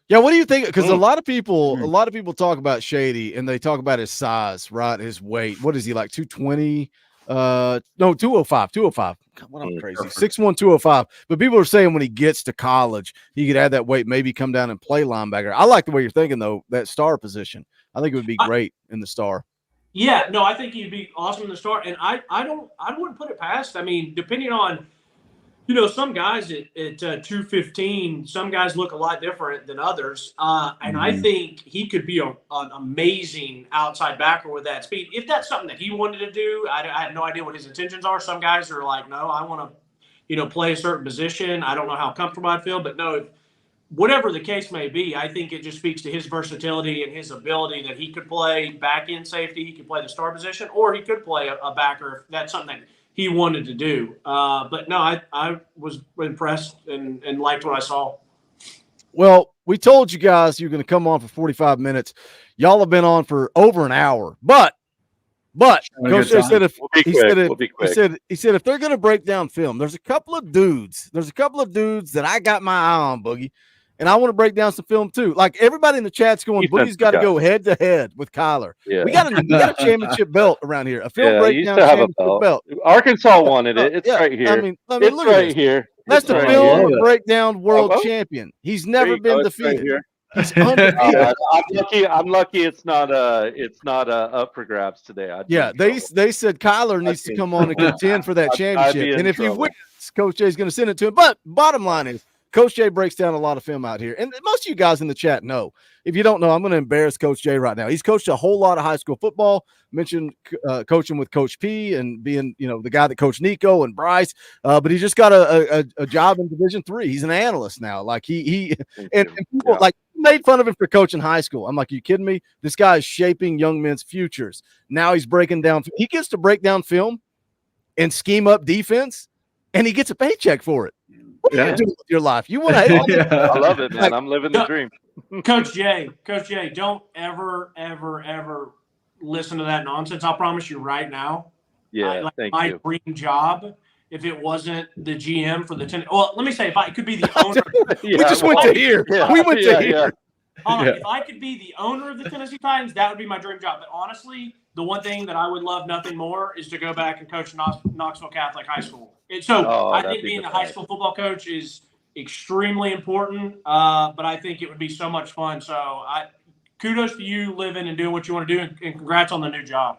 Yeah, what do you think? Because a lot of people talk about Shady and they talk about his size, right? His weight. What is he, like 220? No, 205. 205. God, what I'm crazy. 6'1", 205. But people are saying when he gets to college, he could add that weight, maybe come down and play linebacker. I like the way you're thinking though, that star position. I think it would be great in the star. Yeah, no, I think he'd be awesome in the star. And I wouldn't put it past. I mean, depending on, you know, some guys at 215, some guys look a lot different than others. And I think he could be an amazing outside backer with that speed. If that's something that he wanted to do, I have no idea what his intentions are. Some guys are like, no, I want to play a certain position. I don't know how comfortable I feel, but no, whatever the case may be, I think it just speaks to his versatility and his ability that he could play back end safety, he could play the star position, or he could play a backer if that's something that he wanted to do. But no, I was impressed and liked what I saw. Well, we told you guys you're going to come on for 45 minutes. Y'all have been on for over an hour, but Coach Jay said he said if they're going to break down film, there's a couple of dudes that I got my eye on, Boogie, and I want to break down some film too. Like everybody in the chat's going, Boogie's got to go head to head with Kyler. Yeah. We got a championship belt around here, a film breakdown championship belt. Arkansas wanted it. It's right here. I mean, it's look right at here. That's it's the right film here. breakdown world champion. He's never been defeated. Right I'm lucky it's not up for grabs today. They said Kyler needs to come on and contend for that championship. And if he wins, Coach Jay's going to send it to him. But bottom line is, Coach Jay breaks down a lot of film out here. And most of you guys in the chat know. If you don't know, I'm going to embarrass Coach Jay right now. He's coached a whole lot of high school football, mentioned coaching with Coach P and being, the guy that coached Nico and Bryce. But he just got a job in Division III. He's an analyst now. Like and people made fun of him for coaching high school. I'm like, are you kidding me? This guy is shaping young men's futures. Now he's breaking down. He gets to break down film and scheme up defense, and he gets a paycheck for it. What are you doing with your life? You want to? I love it, man. I'm living the dream. Coach Jay, don't ever listen to that nonsense. I'll promise you right now. Yeah, my dream job, if it wasn't the GM for the well, let me say, if I could be the owner. We just went to here. We went to here. If I could be the owner of the Tennessee Titans, that would be my dream job. But honestly, the one thing that I would love nothing more is to go back and coach Knoxville Catholic High School. I think being a high school football coach is extremely important, but I think it would be so much fun. So kudos to you living and doing what you want to do, and congrats on the new job.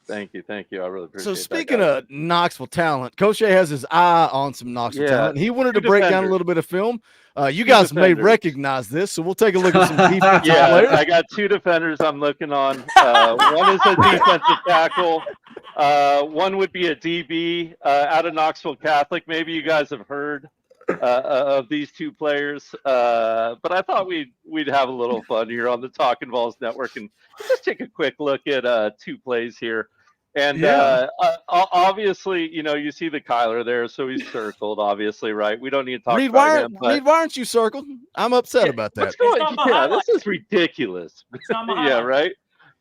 Thank you. I really appreciate it. So speaking of Knoxville talent, Coach Jay has his eye on some Knoxville talent. He wanted to break down a little bit of film. You guys may recognize this, so we'll take a look at some defensive players. I got two defenders I'm looking on. One is a defensive tackle. One would be a DB out of Knoxville Catholic. Maybe you guys have heard of these two players, but I thought we'd have a little fun here on the Talkin VAWLS Network and just take a quick look at two plays here. And obviously, you see the Kyler there, so he's circled, obviously, right? We don't need to talk about him. Reed, why aren't you circled? I'm upset about that. This is ridiculous. Right?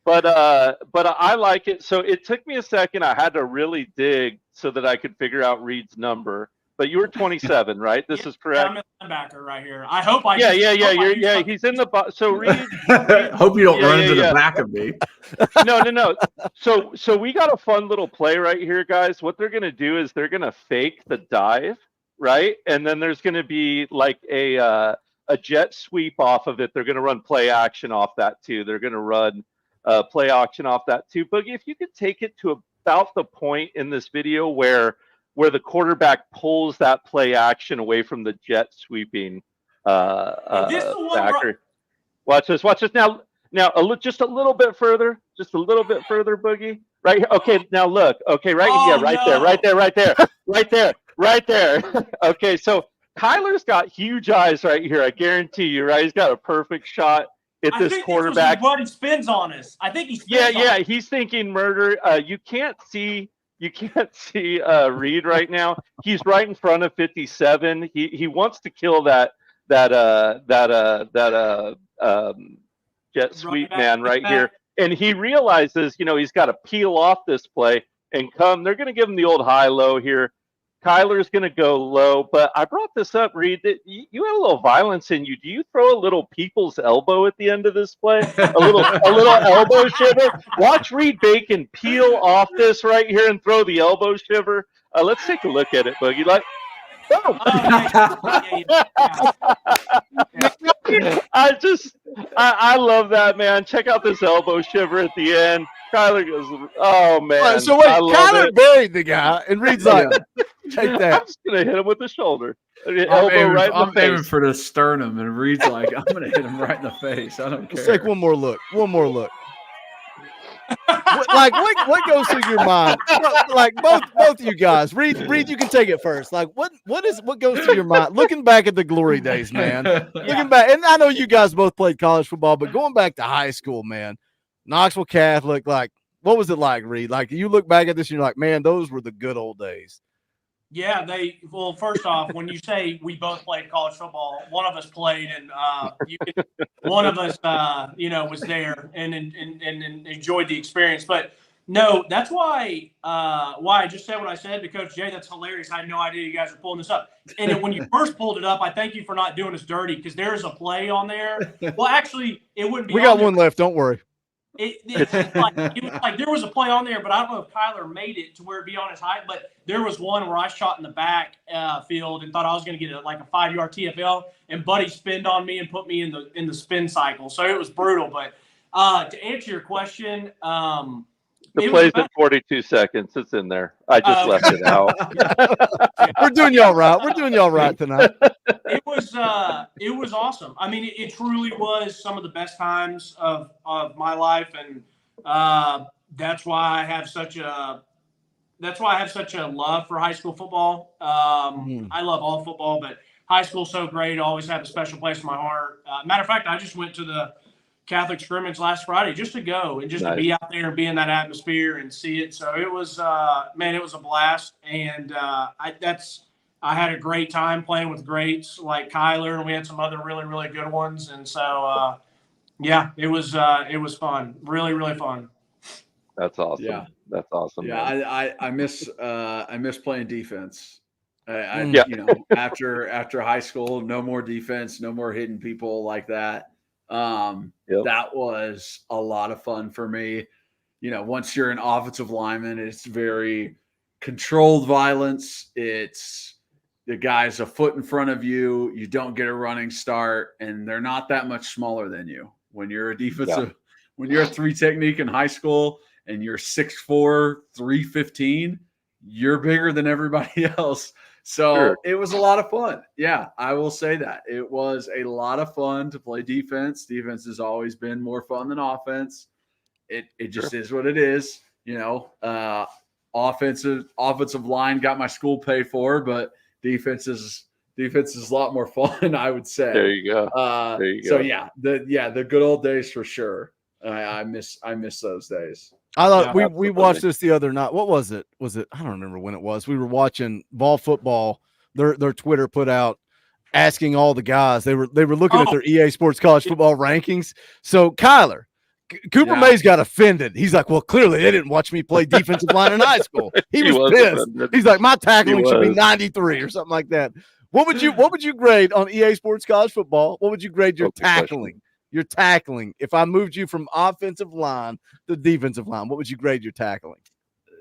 But I like it. So it took me a second. I had to really dig so that I could figure out Reed's number. But you were 27, right? This is correct. I'm a linebacker right here. I hope I. He's in the so Reed. Hope you don't run into the back of me. No. So we got a fun little play right here, guys. What they're gonna do is they're gonna fake the dive, right? And then there's gonna be like a jet sweep off of it. They're gonna run play action off that too. They're gonna run play action off that too. Boogie, if you could take it to about the point in this video where the quarterback pulls that play action away from the jet sweeping backer. Watch this now just a little bit further, Boogie. Right here. Okay, now look. Okay, right there. Okay, so Kyler's got huge eyes right here. I guarantee you, right? He's got a perfect shot at this quarterback. What he spins on us. I think he's he's thinking murder. You can't see Reed right now. He's right in front of 57. He wants to kill that jet sweep man right here. And he realizes, he's got to peel off this play and come. They're going to give him the old high-low here. Kyler's going to go low, but I brought this up, Reed, that you have a little violence in you. Do you throw a little people's elbow at the end of this play? A little elbow shiver? Watch Reed Bacon peel off this right here and throw the elbow shiver. Let's take a look at it, Boogie. Boom. I love that, man. Check out this elbow shiver at the end. Kyler goes, oh, man. So wait, Kyler buried the guy, and Reed's like, take that. I'm just going to hit him with the shoulder. I'm aiming for the sternum, and Reed's like, I'm going to hit him right in the face. I don't care. Let's take one more look. what goes through your mind? Like both of you guys. Reed, you can take it first. Like what goes through your mind looking back at the glory days, man? Looking back, and I know you guys both played college football, but going back to high school, man, Knoxville Catholic, like what was it like, Reed? Like you look back at this and you're like, man, those were the good old days. Yeah, well, first off, when you say we both played college football, one of us played, and one of us, was there and enjoyed the experience. But no, that's why I just said what I said to Coach Jay. That's hilarious. I had no idea you guys were pulling this up. And then when you first pulled it up, I thank you for not doing us dirty because there's a play on there. Well, actually, it wouldn't be. We got one left. Don't worry. It was like there was a play on there, but I don't know if Kyler made it to where it'd be on his height. But there was one where I shot in the back field and thought I was going to get a 5-yard TFL, and Buddy spinned on me and put me in the spin cycle. So it was brutal. But to answer your question, the play's at 42 seconds. It's in there. I just left it out. We're doing y'all right tonight. It was awesome. I mean, it truly was some of the best times of my life, and that's why I have such a love for high school football. I love all football, but high school's so great. I always have a special place in my heart. Matter of fact, I just went to the Catholic scrimmage last Friday just to go and just to be out there and be in that atmosphere and see it. So it was, it was a blast. And I had a great time playing with greats like Kyler, and we had some other really, really good ones. And so, it was fun. Really, really fun. That's awesome. Yeah. That's awesome. Yeah. I miss playing defense. After high school, no more defense, no more hitting people like that. That was a lot of fun for me. Once you're an offensive lineman, it's very controlled violence. It's the guy's a foot in front of you. You don't get a running start, and they're not that much smaller than you. When you're a defensive, when you're a 3 technique in high school and you're 6'4", 315, you're bigger than everybody else. So It was a lot of fun. Yeah, I will say that. It was a lot of fun to play defense. Defense has always been more fun than offense. It just is what it is. Offensive line got my school paid for, but defense is a lot more fun, I would say. There you go. So the good old days for sure. I miss those days. I thought we watched this the other night. What was it? I don't remember when it was. We were watching Ball Football. Their Twitter put out asking all the guys. They were looking at their EA Sports College Football rankings. So Kyler, Cooper Mays got offended. He's like, well, clearly they didn't watch me play defensive line in high school. He was pissed. Offended. He's like, my tackling should be 93 or something like that. What would you grade on EA Sports College Football? What would you grade your tackling? Your tackling. If I moved you from offensive line to defensive line, what would you grade your tackling?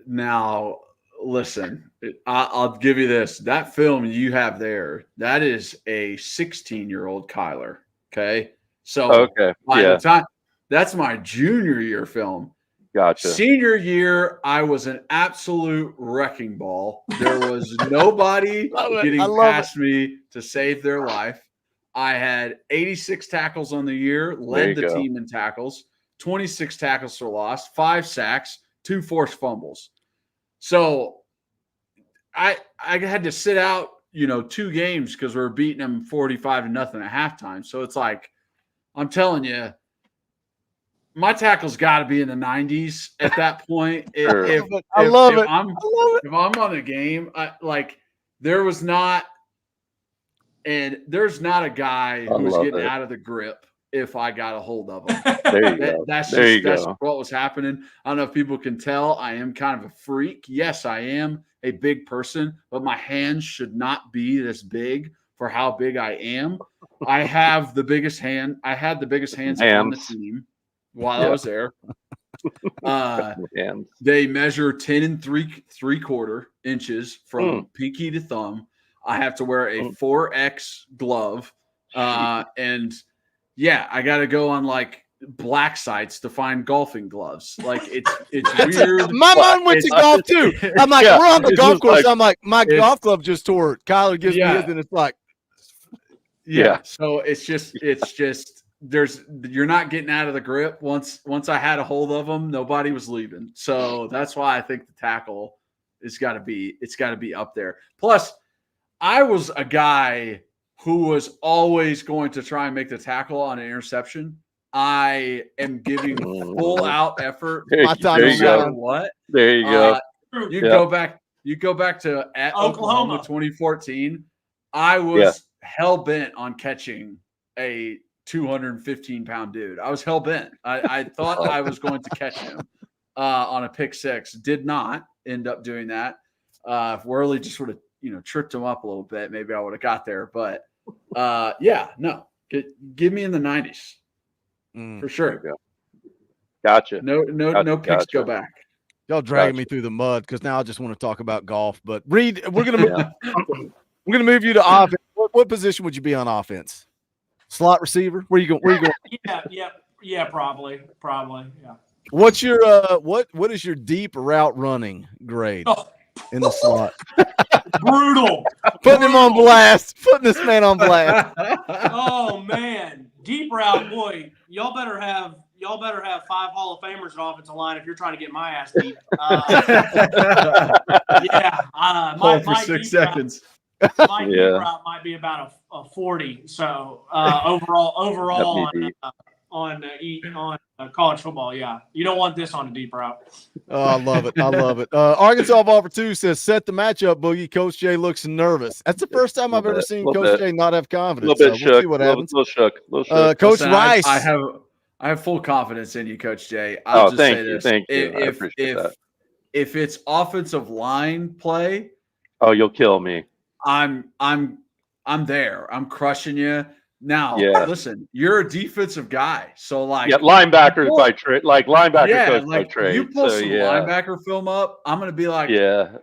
Now, listen, I'll give you this. That film you have there, that is a 16-year-old Kyler. Okay. So by the time, that's my junior year film. Gotcha. Senior year, I was an absolute wrecking ball. There was nobody getting past me to save their life. I had 86 tackles on the year, led the team in tackles, 26 tackles for loss, 5 sacks, 2 forced fumbles. So I had to sit out, 2 games because we were beating them 45-0 at halftime. So it's like, I'm telling you, my tackle's got to be in the 90s at that point. If I'm on a game, there's not a guy who's getting out of the grip if I got a hold of him. That's what was happening. I don't know if people can tell. I am kind of a freak. Yes, I am a big person, but my hands should not be this big for how big I am. I have the biggest hand. I had the biggest hands on the team while I was there. They measure 10 3/4 inches from pinky to thumb. I have to wear a 4X glove. And I got to go on black sites to find golfing gloves. It's weird. My mom went to golf too. I'm like, we're on the golf course. I'm like, my golf club just tore. Kyler gives me his, and it's like, So it's just you're not getting out of the grip. Once I had a hold of them, nobody was leaving. So that's why I think the tackle it's got to be up there. Plus, I was a guy who was always going to try and make the tackle on an interception. I am giving full out effort. There you go. What? There you go. You go back to at Oklahoma 2014. I was hell bent on catching a 215-pound dude. I was hell bent. I thought I was going to catch him on a pick six. Did not end up doing that. If Worley just sort of tripped him up a little bit, maybe I would have got there. But give me in the 90s for sure. Gotcha. No picks go back. Y'all dragging me through the mud because now I just want to talk about golf. But Reed, we're gonna move you to offense. What position would you be on offense? Slot receiver? Where you going? Yeah, probably. Yeah. What's your what is your deep route running grade in the slot? Brutal. Putting him on blast. Putting this man on blast. Oh man, deep route, boy. Y'all better have 5 Hall of Famers in offensive line if you're trying to get my ass deep. Hold for 6 seconds. My deep route might be about a 40. So overall on college football, you don't want this on a deep route. Oh, I love it. Arkansas Ball for 2 says, set the matchup, Boogie. Coach Jay looks nervous. That's the first time I've ever seen Coach Jay not have confidence. A little bit shook. We'll see what happens. Little shook. Coach Listen, Rice. I have full confidence in you, Coach Jay. I'll just say this. Thank you. I appreciate that. If it's offensive line play, you'll kill me. I'm there. I'm crushing you. Now, listen, you're a defensive guy, so linebackers by trade, coach by trade. You pull some linebacker film up, I'm gonna be like,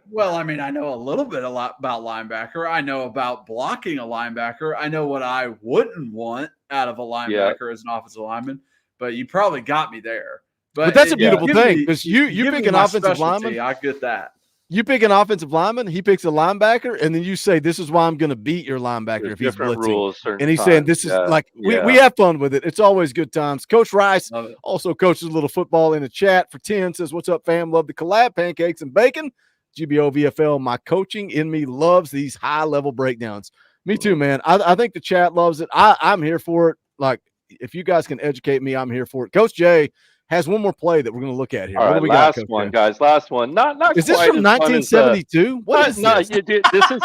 well, I mean, I know a little bit about linebacker. I know about blocking a linebacker. I know what I wouldn't want out of a linebacker as an offensive lineman, but you probably got me there. But that's a beautiful thing because you pick an offensive lineman. I get that. You pick an offensive lineman, he picks a linebacker, and then you say, this is why I'm going to beat your linebacker if he's blitzing. And he's saying, this is we have fun with it. It's always good times. Coach Rice also coaches a little football in the chat for 10, says, what's up, fam? Love the collab, pancakes and bacon. GBO VFL, my coaching in me loves these high-level breakdowns. Me too, man. I think the chat loves it. I'm here for it. Like, if you guys can educate me, I'm here for it. Coach Jay has one more play that we're going to look at here. All right, last one, guys. Last one. Not is this from 1972? What is this? No, this is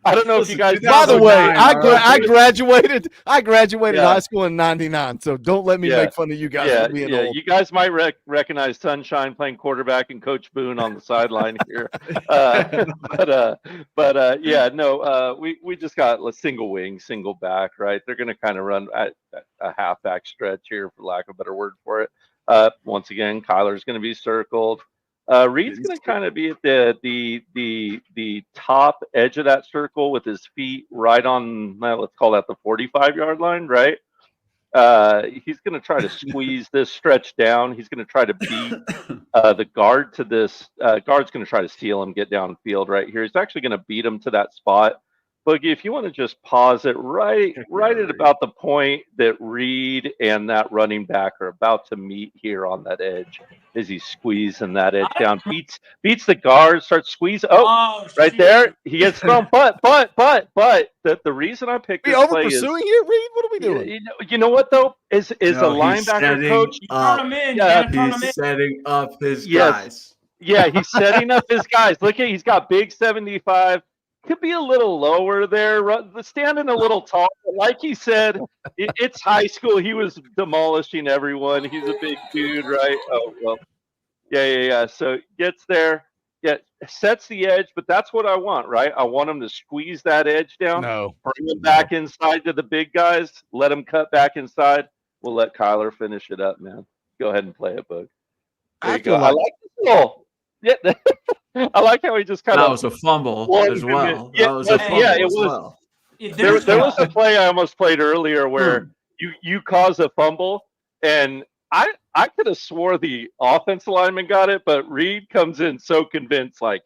I don't know if you guys. By the way, I graduated high school in '99, so don't let me make fun of you guys for being old. You guys might recognize Sunshine playing quarterback and Coach Boone on the sideline here. We just got a single wing, single back, right? They're going to kind of run at a halfback stretch here, for lack of a better word for it. Once again, Kyler's going to be circled. Reed's going to kind of be at the top edge of that circle with his feet right on, let's call that the 45-yard line, right? He's going to try to squeeze this stretch down. He's going to try to beat the guard to this. Guard's going to try to steal him, get downfield right here. He's actually going to beat him to that spot. Boogie, if you want to just pause it right at about the point that Reed and that running back are about to meet here on that edge, as he's squeezing that edge down, beats the guard, starts squeezing. Right there, he gets thrown. But the reason I picked this play is pursuing here, Reed. What are we doing? You know what though? Is a linebacker coach? He's setting up his guys. Yeah, he's setting up his guys. Look at, he's got big 75. Could be a little lower there, standing a little tall. Like he said, it's high school. He was demolishing everyone. He's a big dude, right? Oh, well, yeah. So gets there, sets the edge, but that's what I want, right? I want him to squeeze that edge down, bring him back inside to the big guys, let him cut back inside. We'll let Kyler finish it up, man. Go ahead and play it, Bug. There you go. I like this little. Yeah. I like how he just kind of. That was a fumble as well. It was. There was a play I almost played earlier where you cause a fumble, and I could have swore the offensive lineman got it, but Reed comes in so convinced, like,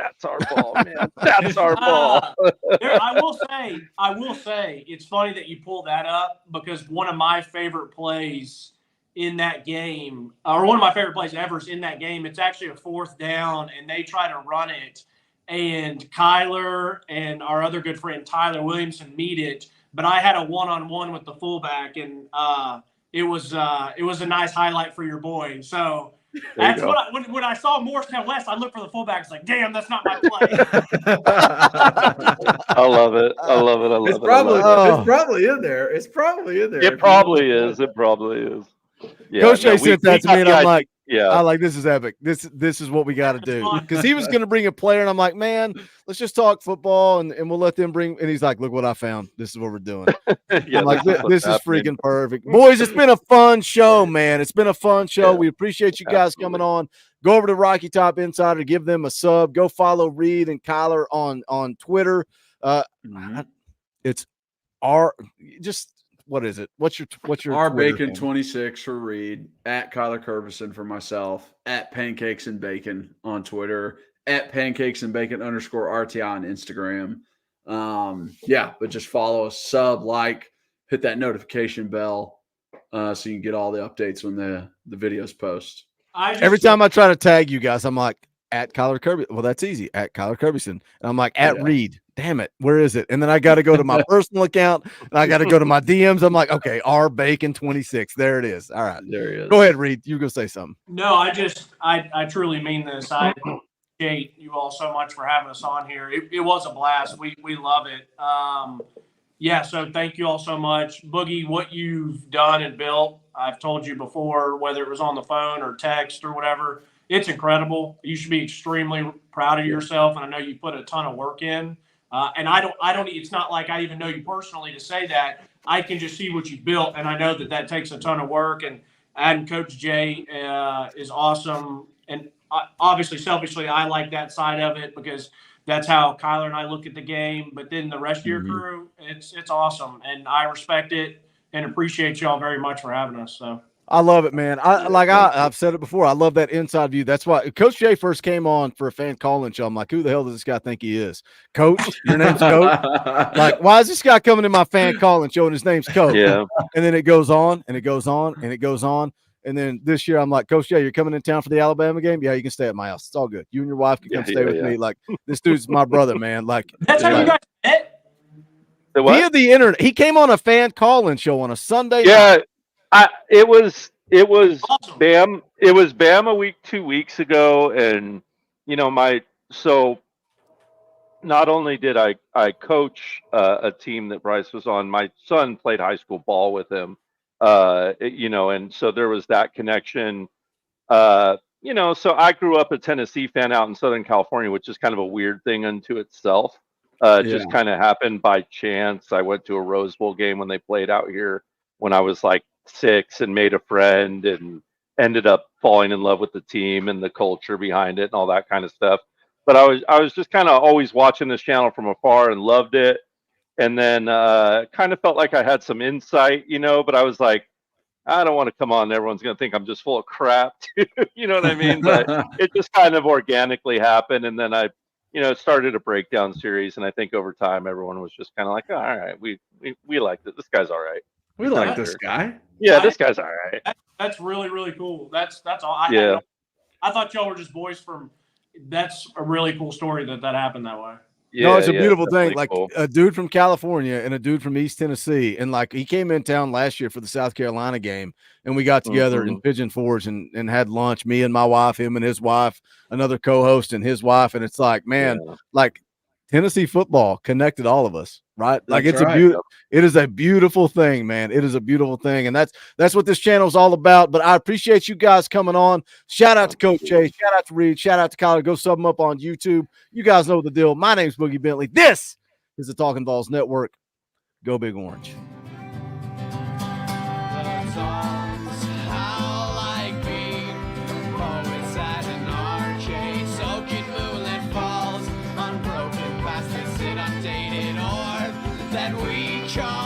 That's our ball, man. That's our ball. I will say, it's funny that you pull that up because one of my favorite plays in that game, or one of my favorite plays ever is in that game. It's actually a 4th down, and they try to run it, and Kyler and our other good friend Tyler Williamson meet it. But I had a one-on-one with the fullback, and it was a nice highlight for your boy. So that's what when I saw Morristown West, I looked for the fullback. It's like, damn, that's not my play. I love it. I love it. I love It's it. probably in there. It's probably in there. It probably is. It probably is. Yeah, Coach Jay sent that to me, and I'm like, yeah. I like, this is epic. This is what we got to do. Because he was going to bring a player, and I'm like, man, let's just talk football, and we'll let them bring. And he's like, look what I found. This is what we're doing. Yeah, I'm like, this is freaking perfect. Boys, it's been a fun show, man. It's been a fun show. Yeah, we appreciate you guys coming on. Go over to Rocky Top Insider, give them a sub. Go follow Reed and Kyler on Twitter. It's what is it? What's your R Twitter Bacon name? 26 for Reed, at Kyler Curbison for myself, at Pancakes and Bacon on Twitter, at Pancakes and Bacon _RTI on Instagram. But just follow us, sub, like, hit that notification bell so you can get all the updates when the videos post. Every time I try to tag you guys, I'm like, at Kyler Kirby. Well, that's easy. At Kyler Curbison. And I'm like, at Reed. Damn it. Where is it? And then I got to go to my personal account and I got to go to my DMs. I'm like, okay, R Bacon 26. There it is. All right. There he is. Go ahead, Reed. You go say something. No, I truly mean this. I appreciate you all so much for having us on here. It was a blast. We love it. So thank you all so much. Boogie, what you've done and built, I've told you before, whether it was on the phone or text or whatever, it's incredible. You should be extremely proud of yourself, and I know you put a ton of work in. And I don't. It's not like I even know you personally to say that. I can just see what you built, and I know that takes a ton of work. And adding Coach Jay is awesome. And obviously, selfishly, I like that side of it because that's how Kyler and I look at the game. But then the rest of your crew, it's awesome, and I respect it and appreciate y'all very much for having us. So. I love it, man. I've said it before. I love that inside view. That's why Coach Jay first came on for a fan calling show. I'm like, who the hell does this guy think he is? Coach? Your name's Coach? Like, why is this guy coming in my fan calling show and his name's Coach? Yeah. And then it goes on and it goes on and it goes on. And then this year I'm like, Coach Jay, you're coming in town for the Alabama game? Yeah, you can stay at my house. It's all good. You and your wife can come stay with me. Like, this dude's my brother, man. Like, that's how you guys met? Via the internet. He came on a fan calling show on a Sunday night. It was awesome. Bam. It was Bam a week, 2 weeks ago, and so not only did I coach a team that Bryce was on, my son played high school ball with him, and so there was that connection. So I grew up a Tennessee fan out in Southern California, which is kind of a weird thing unto itself. Just kind of happened by chance. I went to a Rose Bowl game when they played out here when I was like 6 and made a friend and ended up falling in love with the team and the culture behind it and all that kind of stuff. But I was just kind of always watching this channel from afar and loved it. And then kind of felt like I had some insight, but I was like, I don't want to come on. Everyone's going to think I'm just full of crap. You know what I mean? But it just kind of organically happened. And then I started a breakdown series. And I think over time, everyone was just kind of like, oh, all right, we liked it. This guy's all right. We like this guy. Yeah, this guy's all right. That's really, really cool. That's all. I thought y'all were just boys from. That's a really cool story that happened that way. Yeah, no, it's a beautiful thing. Like cool. A dude from California and a dude from East Tennessee, and like he came in town last year for the South Carolina game, and we got together in Pigeon Forge and had lunch. Me and my wife, him and his wife, another co-host and his wife, and it's like, man, like Tennessee football connected all of us, right? Like it is a beautiful thing, man. It is a beautiful thing. And that's what this channel is all about. But I appreciate you guys coming on. Shout out to Coach Jay, shout out to Reed, shout out to Kyler. Go sub them up on YouTube. You guys know the deal. My name's Boogie Bentley. This is the Talkin VAWLS Network. Go Big Orange. That we charge.